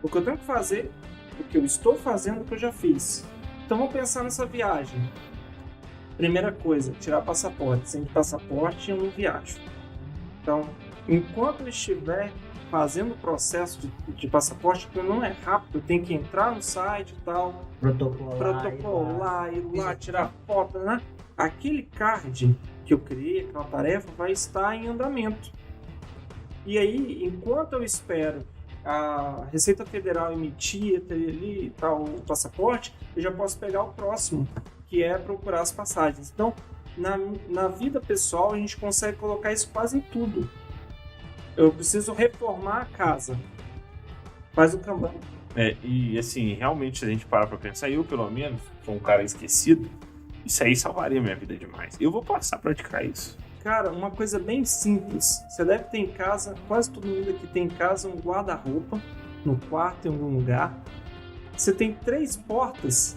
O que eu tenho que fazer, o que eu estou fazendo, o que eu já fiz. Então, vamos pensar nessa viagem. Primeira coisa, tirar passaporte. Sem passaporte, eu não viajo. Então, enquanto eu estiver fazendo o processo de passaporte, que não é rápido, eu tenho que entrar no site e tal, protocolar, ir lá, tirar foto, né? Aquele card que eu criei, aquela tarefa, vai estar em andamento. E aí, enquanto eu espero a Receita Federal emitir ali tal, o passaporte, eu já posso pegar o próximo, que é procurar as passagens. Então, na vida pessoal, a gente consegue colocar isso quase em tudo. Eu preciso reformar a casa. Faz o Kanban. E assim, realmente, se a gente parar pra pensar, eu, pelo menos, sou um cara esquecido, isso aí salvaria minha vida demais. Eu vou passar a praticar isso. Cara, uma coisa bem simples. Você deve ter em casa, quase todo mundo aqui tem em casa, um guarda-roupa, no quarto, em algum lugar. Você tem 3 portas.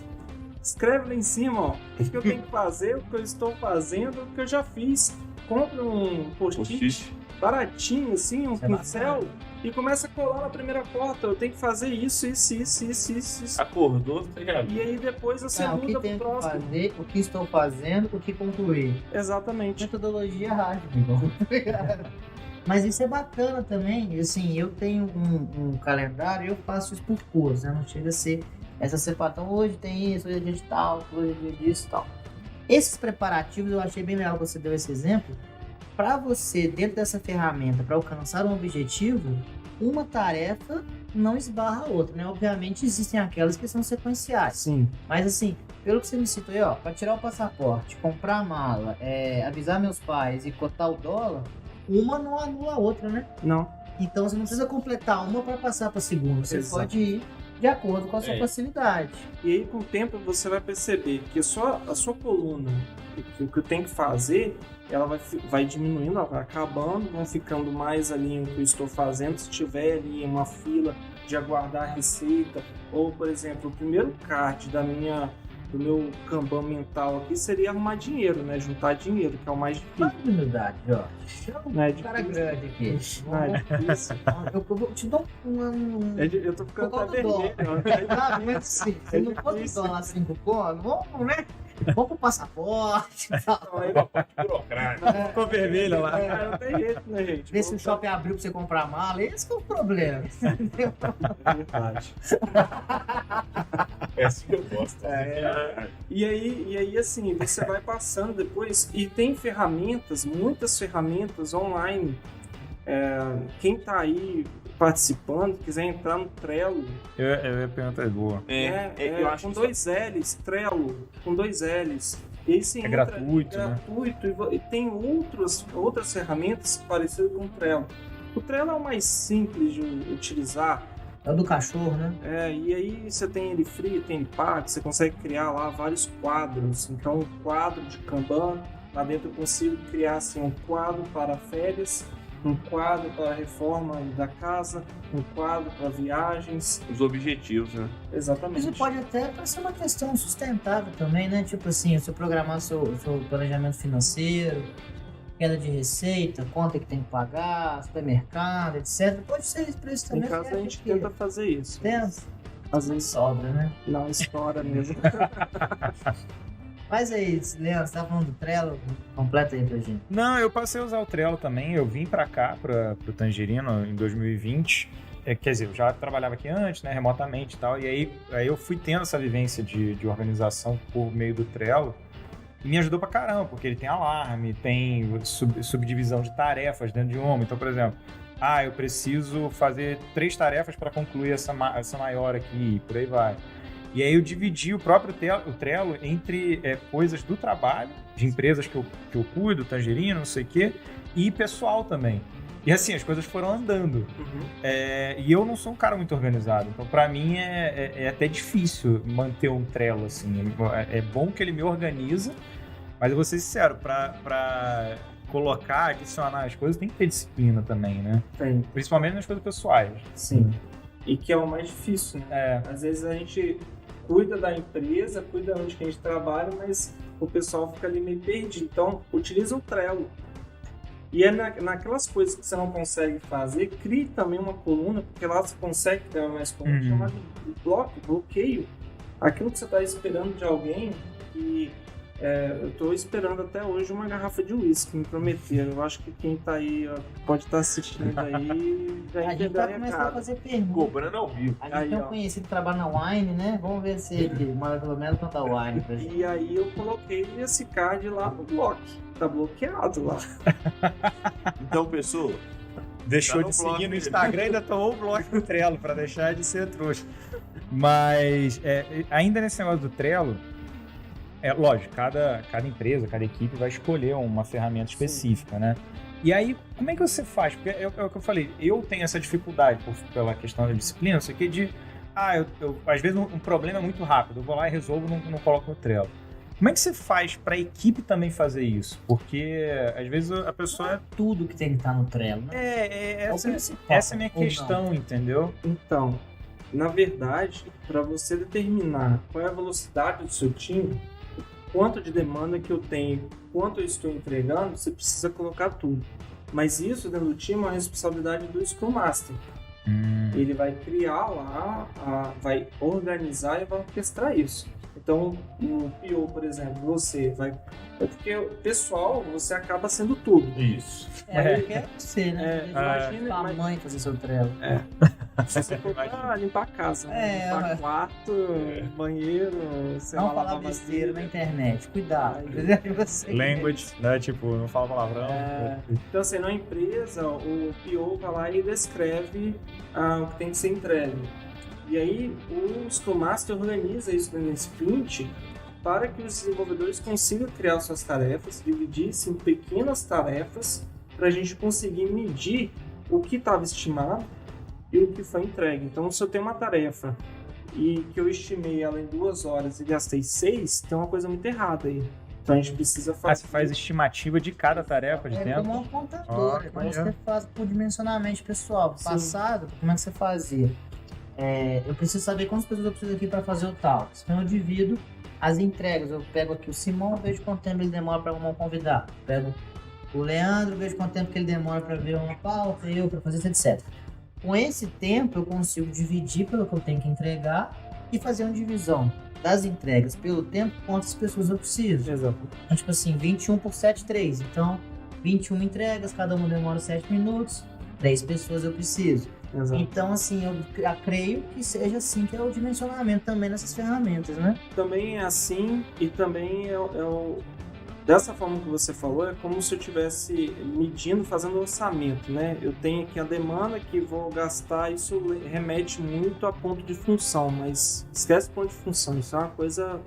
Escreve lá em cima, ó, o que eu tenho que fazer, o que eu estou fazendo, o que eu já fiz. Compre um post-it. Baratinho, assim, um pincel, e começa a colar na primeira porta. Eu tenho que fazer isso. Acordou, tá ligado? E aí depois você muda pro próximo. Fazer, o que estou fazendo, o que concluir. Exatamente. Metodologia rádio, amigo. Mas isso é bacana também. Assim, eu tenho um calendário e eu faço isso por cores, né? Não chega a ser essa separação. Hoje tem isso, hoje é dia de tal, hoje é dia disso e tal. Esses preparativos eu achei bem legal que você deu esse exemplo. Para você, dentro dessa ferramenta, para alcançar um objetivo, uma tarefa não esbarra a outra, né? Obviamente existem aquelas que são sequenciais. Sim. Mas assim, pelo que você me citou aí, ó, para tirar o passaporte, comprar a mala, avisar meus pais e cotar o dólar, uma não anula a outra, né? Não. Então você não precisa completar uma para passar para a segunda. Você pode ir de acordo com a sua facilidade. E aí, com o tempo, você vai perceber que a sua coluna, o que eu tenho que fazer, ela vai diminuindo, ela vai acabando, vão ficando mais ali o que eu estou fazendo. Se tiver ali uma fila de aguardar a receita, ou, por exemplo, o primeiro card do meu Kanban mental aqui seria arrumar dinheiro, né? Juntar dinheiro, que é o mais difícil. Humildade, ó. Não é cara grande aqui. Não é difícil. Eu vou te dar Eu tô ficando até vermelho. Tá vendo? Se não for dólar 5 conto, vamos, né? Vamos pro passaporte e tal. Ficou vermelho lá. Não tem jeito, né, gente? Vê se o shopping abriu pra você comprar mala. Esse que é o problema. É verdade. É assim que eu gosto. E aí, assim, você vai passando depois. E tem ferramentas, muitas ferramentas online. Quem tá aí participando, quiser entrar no Trello. Eu ia perguntar, boa. Eu acho com 2 L's, Trello, com 2 L's. E aí, é gratuito, né? Gratuito, e tem outras ferramentas parecidas com o Trello. O Trello é o mais simples de utilizar. É o do cachorro, né? E aí você tem ele free, tem ele pago, você consegue criar lá vários quadros. Então, um quadro de Kanban, lá dentro eu consigo criar assim, um quadro para férias, um quadro para a reforma da casa, um quadro para viagens. Os objetivos, né? Exatamente. Isso pode até ser uma questão sustentável também, né? Tipo assim, você programar seu planejamento financeiro, queda de receita, conta que tem que pagar, supermercado, etc. Pode ser isso para isso também. Em casa a gente tenta fazer isso. Às vezes sobra, né? Não, estoura mesmo. Mas aí, Leandro, você tá falando do Trello? Completa aí pra gente. Não, eu passei a usar o Trello também. Eu vim pra cá, pro Tangerino, em 2020. Quer dizer, eu já trabalhava aqui antes, né, remotamente e tal. E aí eu fui tendo essa vivência de organização por meio do Trello. E me ajudou pra caramba, porque ele tem alarme, tem subdivisão de tarefas dentro de uma. Então, por exemplo, eu preciso fazer 3 tarefas para concluir essa maior aqui, e por aí vai. E aí eu dividi o próprio Trello entre coisas do trabalho, de empresas que eu cuido, Tangerino, não sei o quê, e pessoal também. E assim, as coisas foram andando. E eu não sou um cara muito organizado. Então, pra mim, é até difícil manter um Trello, assim. É bom que ele me organiza, mas eu vou ser sincero, pra colocar, adicionar as coisas, tem que ter disciplina também, né? Tem. Principalmente nas coisas pessoais. Sim. E que é o mais difícil, né? Às vezes a gente cuida da empresa, cuida onde que a gente trabalha, mas o pessoal fica ali meio perdido. Então, utiliza o Trello. E é naquelas coisas que você não consegue fazer, crie também uma coluna, porque lá você consegue criar mais coluna, chamada bloqueio. Aquilo que você está esperando de alguém, e eu estou esperando até hoje uma garrafa de uísque, me prometeram. Eu acho que quem está aí, pode estar assistindo aí, já a gente vai começar a fazer perguntas. Cobrando ao vivo. A gente tem um conhecido que trabalha na Wine, né? Vamos ver se ele manda pelo menos contar Wine pra gente. E aí eu coloquei esse card lá no bloco. Tá bloqueado lá. Então, pessoa, deixou de seguir no Instagram e ainda tomou o bloco do Trello pra deixar de ser trouxa. Mas ainda nesse negócio do Trello, lógico, cada empresa, cada equipe vai escolher uma ferramenta específica, né? E aí, como é que você faz? Porque é o que eu falei, eu tenho essa dificuldade pela questão da disciplina, isso aqui de... às vezes um problema é muito rápido, eu vou lá e resolvo, não coloco no Trello. Como é que você faz para a equipe também fazer isso? Porque às vezes a pessoa... É tudo que tem que estar no Trello, né? Essa é a minha questão, entendeu? Então, na verdade, para você determinar qual é a velocidade do seu time, quanto de demanda que eu tenho, quanto eu estou entregando, você precisa colocar tudo. Mas isso dentro do time é uma responsabilidade do Scrum Master. Ele vai criar lá, vai organizar e vai orquestrar isso. Então, no PO, por exemplo, você vai... porque o pessoal, você acaba sendo tudo. Isso. Quer ser, né? Imagina a mãe fazer seu Trello. Se você for limpar a casa, limpar quarto, banheiro, sei não lá, falar besteira na internet, cuidado. Language, né? Tipo, não fala palavrão. Então, assim, na empresa, o PO vai lá e descreve o que tem que ser entregue. E aí, o Scrum Master organiza isso no sprint para que os desenvolvedores consigam criar suas tarefas, dividir isso em pequenas tarefas, para a gente conseguir medir o que estava estimado e o que foi entregue. Então, se eu tenho uma tarefa e que eu estimei ela em 2 horas e gastei 6, tem uma coisa muito errada aí. Então, a gente precisa fazer... Você faz estimativa de cada tarefa de dentro? É como um contador, como você faz por dimensionamento pessoal. Passado, como é que você fazia? Eu preciso saber quantas pessoas eu preciso aqui para fazer o tal. Então eu divido as entregas. Eu pego aqui o Simão, vejo quanto tempo ele demora para arrumar um convidado. Pego o Leandro, vejo quanto tempo que ele demora para ver uma pauta, eu para fazer isso, etc. Com esse tempo eu consigo dividir pelo que eu tenho que entregar e fazer uma divisão das entregas pelo tempo, quantas pessoas eu preciso. Exato. Então, tipo assim, 21 por 7, 3. Então, 21 entregas, cada uma demora 7 minutos, 3 pessoas eu preciso. Exato. Então, assim, eu creio que seja assim que é o dimensionamento também nessas ferramentas, né? Também é assim, e também dessa forma que você falou, é como se eu estivesse medindo, fazendo orçamento, né? Eu tenho aqui a demanda que vou gastar, isso remete muito a ponto de função, mas esquece ponto de função, isso é uma coisa...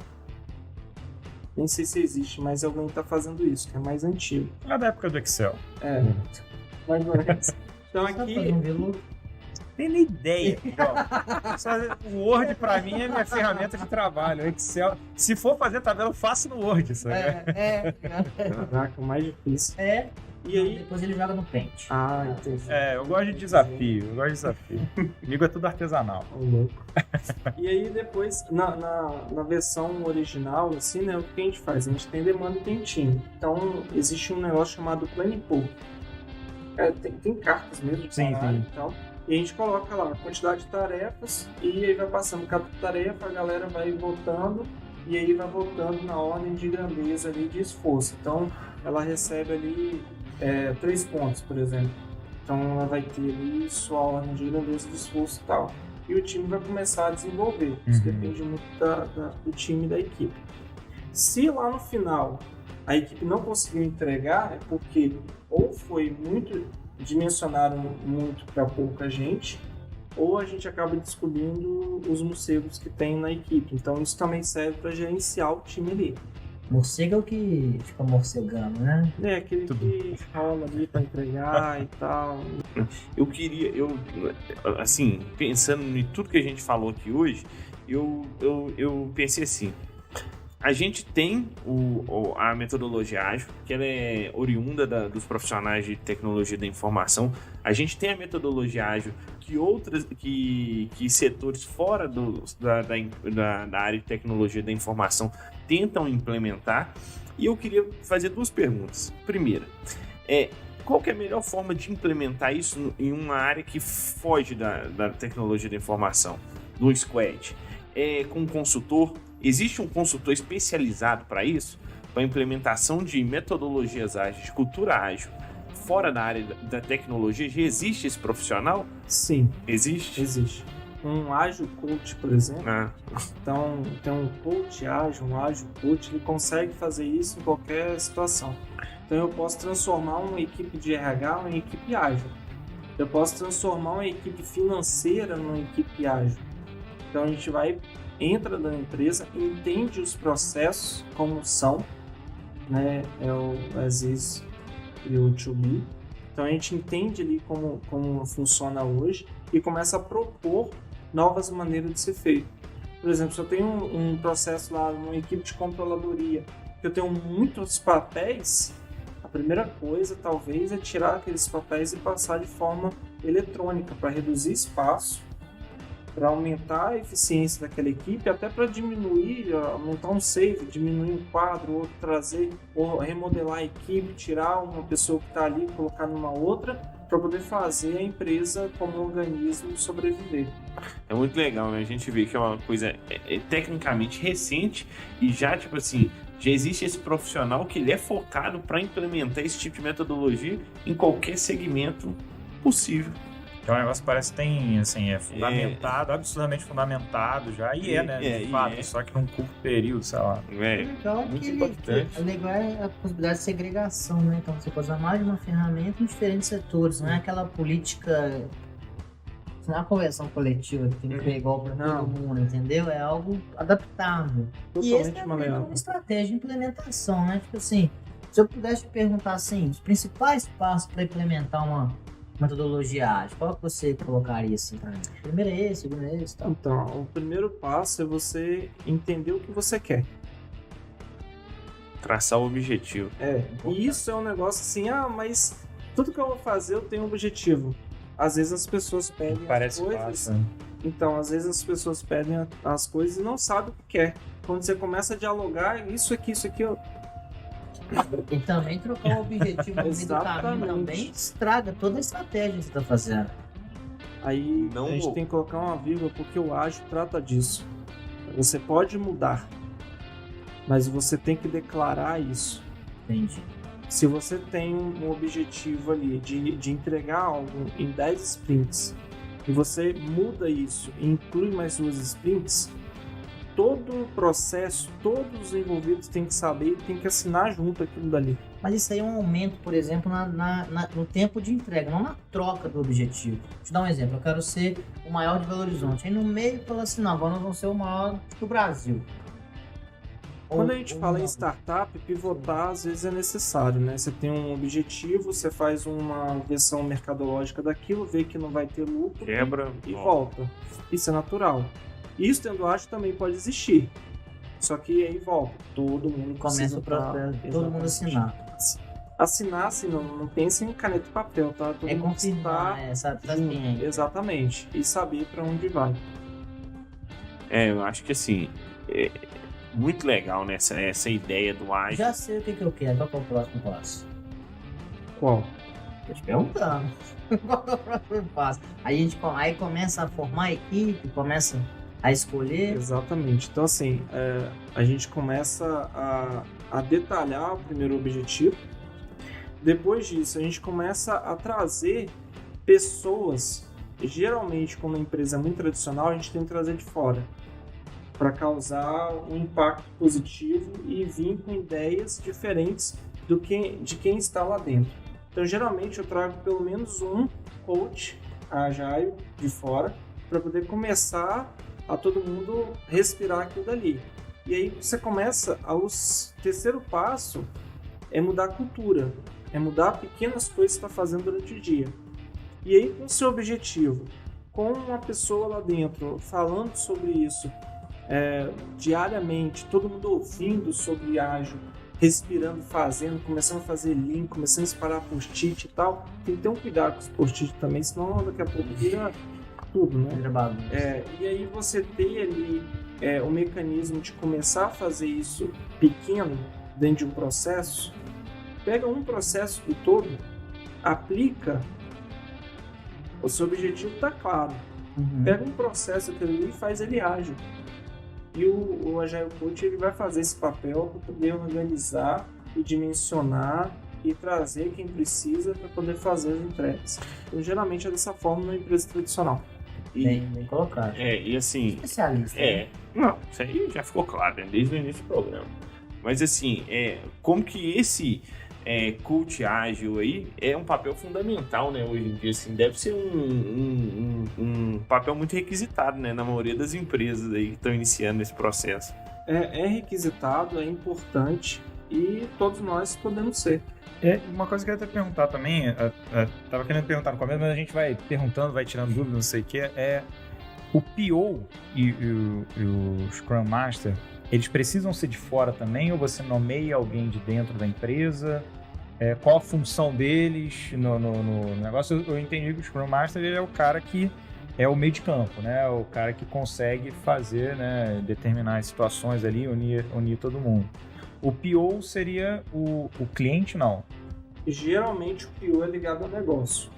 Nem sei se existe, mas alguém está fazendo isso, que é mais antigo. É da época do Excel. Mais ou menos. Então aqui... Tem nem ideia. O Word, pra mim, é minha ferramenta de trabalho. O Excel, se for fazer tabela, eu faço no Word. Sabe? Caraca, mais difícil. E aí? Depois ele joga no Paint. Entendi. Eu gosto de desafio. Comigo é tudo artesanal. Louco. E aí, depois, na versão original, assim, né, o que a gente faz? A gente tem demanda e tem time. Então, existe um negócio chamado Planning Pool. Tem cartas mesmo de salário e tal. E a gente coloca lá a quantidade de tarefas e aí vai passando cada tarefa, a galera vai votando e aí vai votando na ordem de grandeza ali de esforço. Então, ela recebe ali 3 pontos, por exemplo. Então, ela vai ter ali sua ordem de grandeza de esforço e tal. E o time vai começar a desenvolver. Isso depende muito do time e da equipe. Se lá no final a equipe não conseguiu entregar, é porque ou foi dimensionaram muito para pouca gente, ou a gente acaba descobrindo os morcegos que tem na equipe. Então isso também serve para gerenciar o time ali. Morcego é o que fica morcegando, né? É, aquele que rola ali pra entregar e tal. Assim, pensando em tudo que a gente falou aqui hoje, eu pensei assim, a gente tem a metodologia ágil, que ela é oriunda dos profissionais de tecnologia da informação. A gente tem a metodologia ágil que setores fora da área de tecnologia da informação tentam implementar. E eu queria fazer 2 perguntas. Primeira, qual que é a melhor forma de implementar isso em uma área que foge da tecnologia da informação, do squad? Com um consultor? Existe um consultor especializado para isso? Para a implementação de metodologias ágeis, de cultura ágil, fora da área da tecnologia? Já existe esse profissional? Sim. Existe? Existe. Um ágil coach, por exemplo. Então, tem um coach ágil, um ágil coach, ele consegue fazer isso em qualquer situação. Então, eu posso transformar uma equipe de RH em equipe ágil. Eu posso transformar uma equipe financeira numa equipe ágil. Então, a gente entra na empresa, entende os processos como são, né? É o Aziz e o To Be. Então, a gente entende ali como funciona hoje e começa a propor novas maneiras de ser feito. Por exemplo, se eu tenho um processo lá, uma equipe de controladoria, que eu tenho muitos papéis, a primeira coisa talvez é tirar aqueles papéis e passar de forma eletrônica para reduzir espaço, para aumentar a eficiência daquela equipe, até para diminuir, aumentar um save, diminuir um quadro, outro trazer, ou remodelar a equipe, tirar uma pessoa que está ali e colocar numa outra, para poder fazer a empresa como organismo sobreviver. É muito legal, né? A gente vê que é uma coisa tecnicamente recente e já, tipo assim, já existe esse profissional que ele é focado para implementar esse tipo de metodologia em qualquer segmento possível. Então o negócio parece que tem, assim, fundamentado, absurdamente fundamentado já, né? De fato, só que num curto período, sei lá. Legal muito que impactante. O legal é a possibilidade de segregação, né? Então você pode usar mais de uma ferramenta em diferentes setores, não é aquela política, não é uma convenção coletiva que tem que ser igual para todo mundo, entendeu? É algo adaptável. E esse é uma estratégia de implementação, né? Tipo assim, se eu pudesse te perguntar assim, os principais passos para implementar uma metodologia ágil, qual que você colocaria assim pra mim? Primeiro é esse, segundo é esse, tal. Então, o primeiro passo é você entender o que você quer. Traçar o objetivo. E isso é um negócio assim, mas tudo que eu vou fazer eu tenho um objetivo. Às vezes as pessoas pedem as coisas. Fácil. Então, às vezes as pessoas pedem as coisas e não sabem o que quer. Quando você começa a dialogar, isso aqui, E também trocar o objetivo no meio do caminho também estraga toda a estratégia que você está fazendo. Aí a gente tem que colocar uma vírgula porque o ágil trata disso. Você pode mudar, mas você tem que declarar isso. Entendi. Se você tem um objetivo ali de entregar algo em 10 sprints e você muda isso e inclui mais 2 sprints, todo o processo, todos os envolvidos têm que saber e têm que assinar junto aquilo dali. Mas isso aí é um aumento, por exemplo, no tempo de entrega, não na troca do objetivo. Vou te dar um exemplo, eu quero ser o maior de Belo Horizonte. Aí no meio fala assim, não, agora nós vamos ser o maior do Brasil. Quando a gente fala em startup, pivotar às vezes é necessário, né? Você tem um objetivo, você faz uma versão mercadológica daquilo, vê que não vai ter lucro, quebra e volta. Isso é natural. Isso dentro do ágil também pode existir. Só que aí volta. Todo mundo começa o processo, todo mundo assinar. Assinar, assim, não pense em caneta e papel, tá? Todo mundo confirmar, sabe? Exatamente. E saber para onde vai. Eu acho que assim, muito legal, né? Essa ideia do ágil. Já sei o que eu quero. Qual é o próximo passo? Qual? Tô te perguntando. Qual é o próximo passo? Aí começa a formar a equipe, começa a escolher. Exatamente. Então, assim, a gente começa a detalhar o primeiro objetivo. Depois disso, a gente começa a trazer pessoas. Geralmente, quando a empresa é muito tradicional, a gente tem que trazer de fora para causar um impacto positivo e vir com ideias diferentes de quem está lá dentro. Então, geralmente, eu trago pelo menos um coach agile de fora para poder começar a todo mundo respirar aquilo dali. E aí você começa, terceiro passo é mudar a cultura, é mudar pequenas coisas que você está fazendo durante o dia. E aí com o seu objetivo, com uma pessoa lá dentro falando sobre isso diariamente, todo mundo ouvindo sobre ágil, respirando, fazendo, começando a fazer link, começando a disparar post-it e tal. Tem que ter um cuidado com os post-it também, senão daqui a pouco vira tudo, né? Vira bagunça. E aí você ter ali o mecanismo de começar a fazer isso pequeno dentro de um processo, pega um processo do todo, aplica, o seu objetivo está claro. Pega um processo ali e faz ele ágil. E o Agile Coach ele vai fazer esse papel para poder organizar e dimensionar e trazer quem precisa para poder fazer as entregas. Então, geralmente é dessa forma numa empresa tradicional. Bem colocado. E assim... Especialista. Não, isso aí já ficou claro, né? Desde o início do programa. Mas assim, como que esse coach ágil aí é um papel fundamental, né? Hoje em dia, assim, deve ser um papel muito requisitado, né? Na maioria das empresas aí que estão iniciando esse processo. É requisitado, é importante e todos nós podemos ser. Uma coisa que eu ia até perguntar também, tava querendo perguntar no começo, mas a gente vai perguntando, vai tirando dúvidas, não sei o que, o PO e o Scrum Master, eles precisam ser de fora também, ou você nomeia alguém de dentro da empresa? Qual a função deles no negócio? Eu entendi que o Scrum Master ele é o cara que é o meio de campo, né? O cara que consegue fazer, né, determinar as situações ali, unir todo mundo. O PO seria o cliente, não? Geralmente o PO é ligado ao negócio.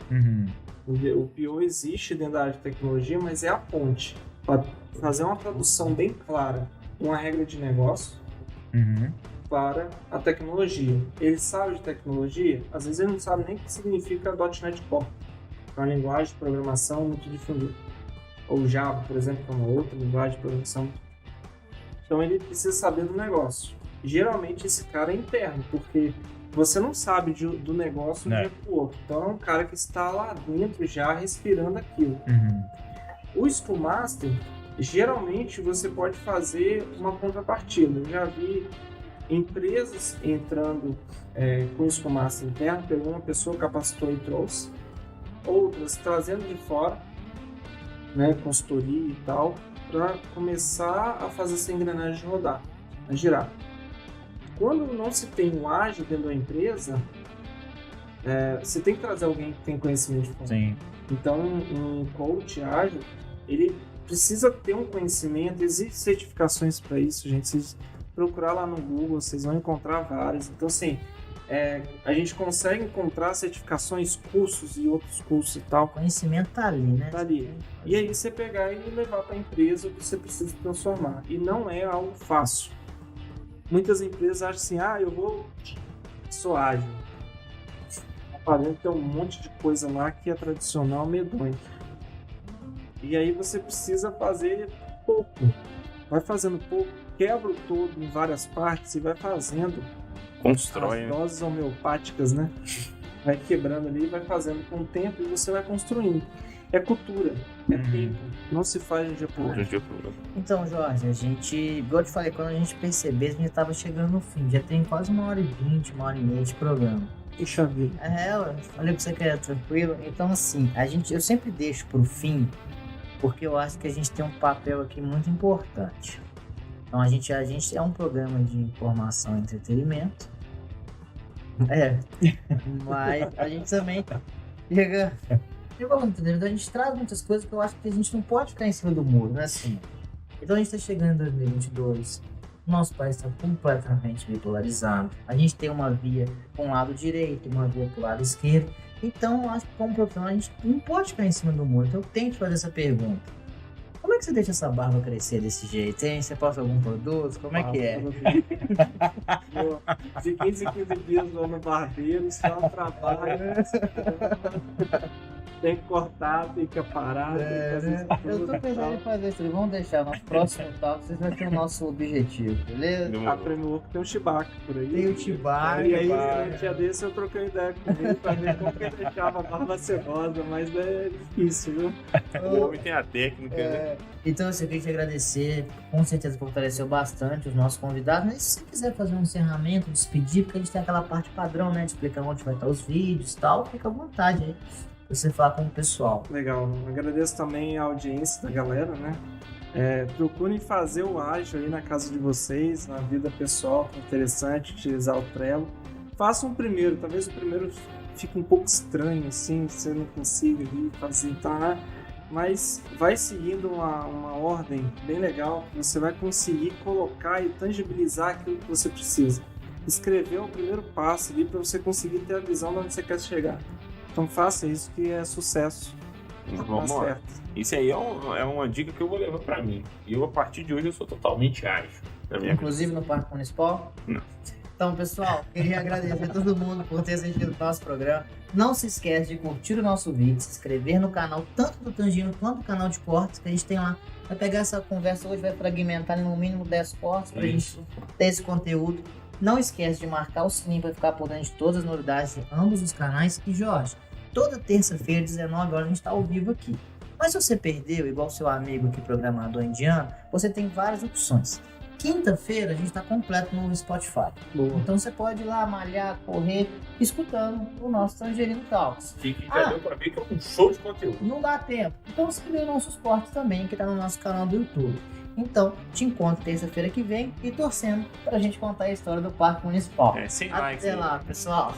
O PO existe dentro da área de tecnologia, mas é a ponte para fazer uma tradução bem clara, uma regra de negócio para a tecnologia. Ele sabe de tecnologia? Às vezes ele não sabe nem o que significa .NET Core, que é uma linguagem de programação muito difundida. Ou Java, por exemplo, que é uma outra linguagem de programação. Então ele precisa saber do negócio. Geralmente esse cara é interno, porque você não sabe do negócio de um dia para o outro. Então é um cara que está lá dentro já respirando aquilo. O Scrum Master, geralmente você pode fazer uma contrapartida. Eu já vi empresas entrando com o Scrum Master interno, pegou uma pessoa, capacitou e trouxe. Outras trazendo de fora, né, consultoria e tal, para começar a fazer essa engrenagem rodar, a girar. Quando não se tem um ágil dentro da empresa, você tem que trazer alguém que tem conhecimento de fora. Sim. Então, um coach ágil, ele precisa ter um conhecimento, existem certificações para isso, gente. Vocês procurar lá no Google, vocês vão encontrar várias. Então, assim, a gente consegue encontrar certificações, cursos e outros cursos e tal. O conhecimento tá ali, né? Tá ali. E aí você pegar e levar para a empresa o que você precisa transformar. E não é algo fácil. Muitas empresas acham assim, eu sou ágil. Aparente tem um monte de coisa lá que é tradicional, medonho. E aí você precisa fazer pouco. Vai fazendo pouco, quebra o todo em várias partes e vai fazendo. Constrói. As doses homeopáticas, né? Vai quebrando ali, vai fazendo com o tempo e você vai construindo. É cultura, é tempo. Não se faz de um dia pro outro. Então, Jorge, a gente, igual eu te falei, quando a gente percebeu, a gente tava chegando no fim. Já tem quase 1h20, 1h30 de programa. Puxa vida. Eu falei pra você que era tranquilo. Então, assim, eu sempre deixo pro fim, porque eu acho que a gente tem um papel aqui muito importante. Então, a gente é um programa de informação e entretenimento. Mas a gente também chega... A gente traz muitas coisas que eu acho que a gente não pode ficar em cima do muro, né? Assim. Então a gente está chegando em 2022, o nosso país está completamente bipolarizado. A gente tem uma via para um lado direito, uma via para o lado esquerdo. Então eu acho que como profissional a gente não pode ficar em cima do muro. Então eu tenho que fazer essa pergunta. Como é que você deixa essa barba crescer desse jeito, hein? Você passa algum produto? Como é que é? De 15 em 15 dias vou no barbeiro, só trabalho. Tem que cortar, tem que parar, tem que fazer isso tudo. Eu tô pensando em fazer isso. Vamos deixar no próximo talk, vocês vão ter o nosso objetivo, beleza? A Premiere tem o Chewbacca por aí. Tem o Chewbacca. E aí, um dia desse eu troquei ideia com ele pra ver como que ele deixava a barba cebosa, mas é difícil, viu? O homem tem a técnica, né? Então, assim, eu queria te agradecer. Com certeza fortaleceu bastante os nossos convidados. Mas se você quiser fazer um encerramento, despedir, porque a gente tem aquela parte padrão, né? De explicar onde vai estar os vídeos e tal, fica à vontade aí. Você falar com o pessoal. Legal. Agradeço também a audiência da galera, né? Procurem fazer o ágil aí na casa de vocês, na vida pessoal, que é interessante utilizar o Trello. Façam o primeiro, talvez o primeiro fique um pouco estranho, assim, você não consiga fazer, tá? Mas vai seguindo uma ordem bem legal, que você vai conseguir colocar e tangibilizar aquilo que você precisa. Escrever é o primeiro passo ali para você conseguir ter a visão de onde você quer chegar. Então faça isso que é sucesso. Vamos lá. Isso aí é uma dica que eu vou levar pra mim. E eu, a partir de hoje, eu sou totalmente ágil. Inclusive no Parque Municipal? Não. Então, pessoal, queria agradecer a todo mundo por ter assistido o nosso programa. Não se esquece de curtir o nosso vídeo, se inscrever no canal, tanto do Tangino quanto do canal de cortes, que a gente tem lá. Vai pegar essa conversa hoje, vai fragmentar em no mínimo 10 cortes pra gente ter esse conteúdo. Não esquece de marcar o sininho para ficar por dentro de todas as novidades de ambos os canais. E Jorge, toda terça-feira, 19 horas, a gente está ao vivo aqui. Mas se você perdeu, igual seu amigo aqui, programador indiano, você tem várias opções. Quinta-feira a gente está completo no Spotify. Boa. Então você pode ir lá malhar, correr, escutando o nosso Tangerino Talks. Já deu para ver que é um show de conteúdo. Não dá tempo. Então se inscreve nos nossos cortes também, que está no nosso canal do YouTube. Então, te encontro terça-feira que vem e torcendo pra gente contar a história do Parque Municipal. Sem Até likes, lá, pessoal.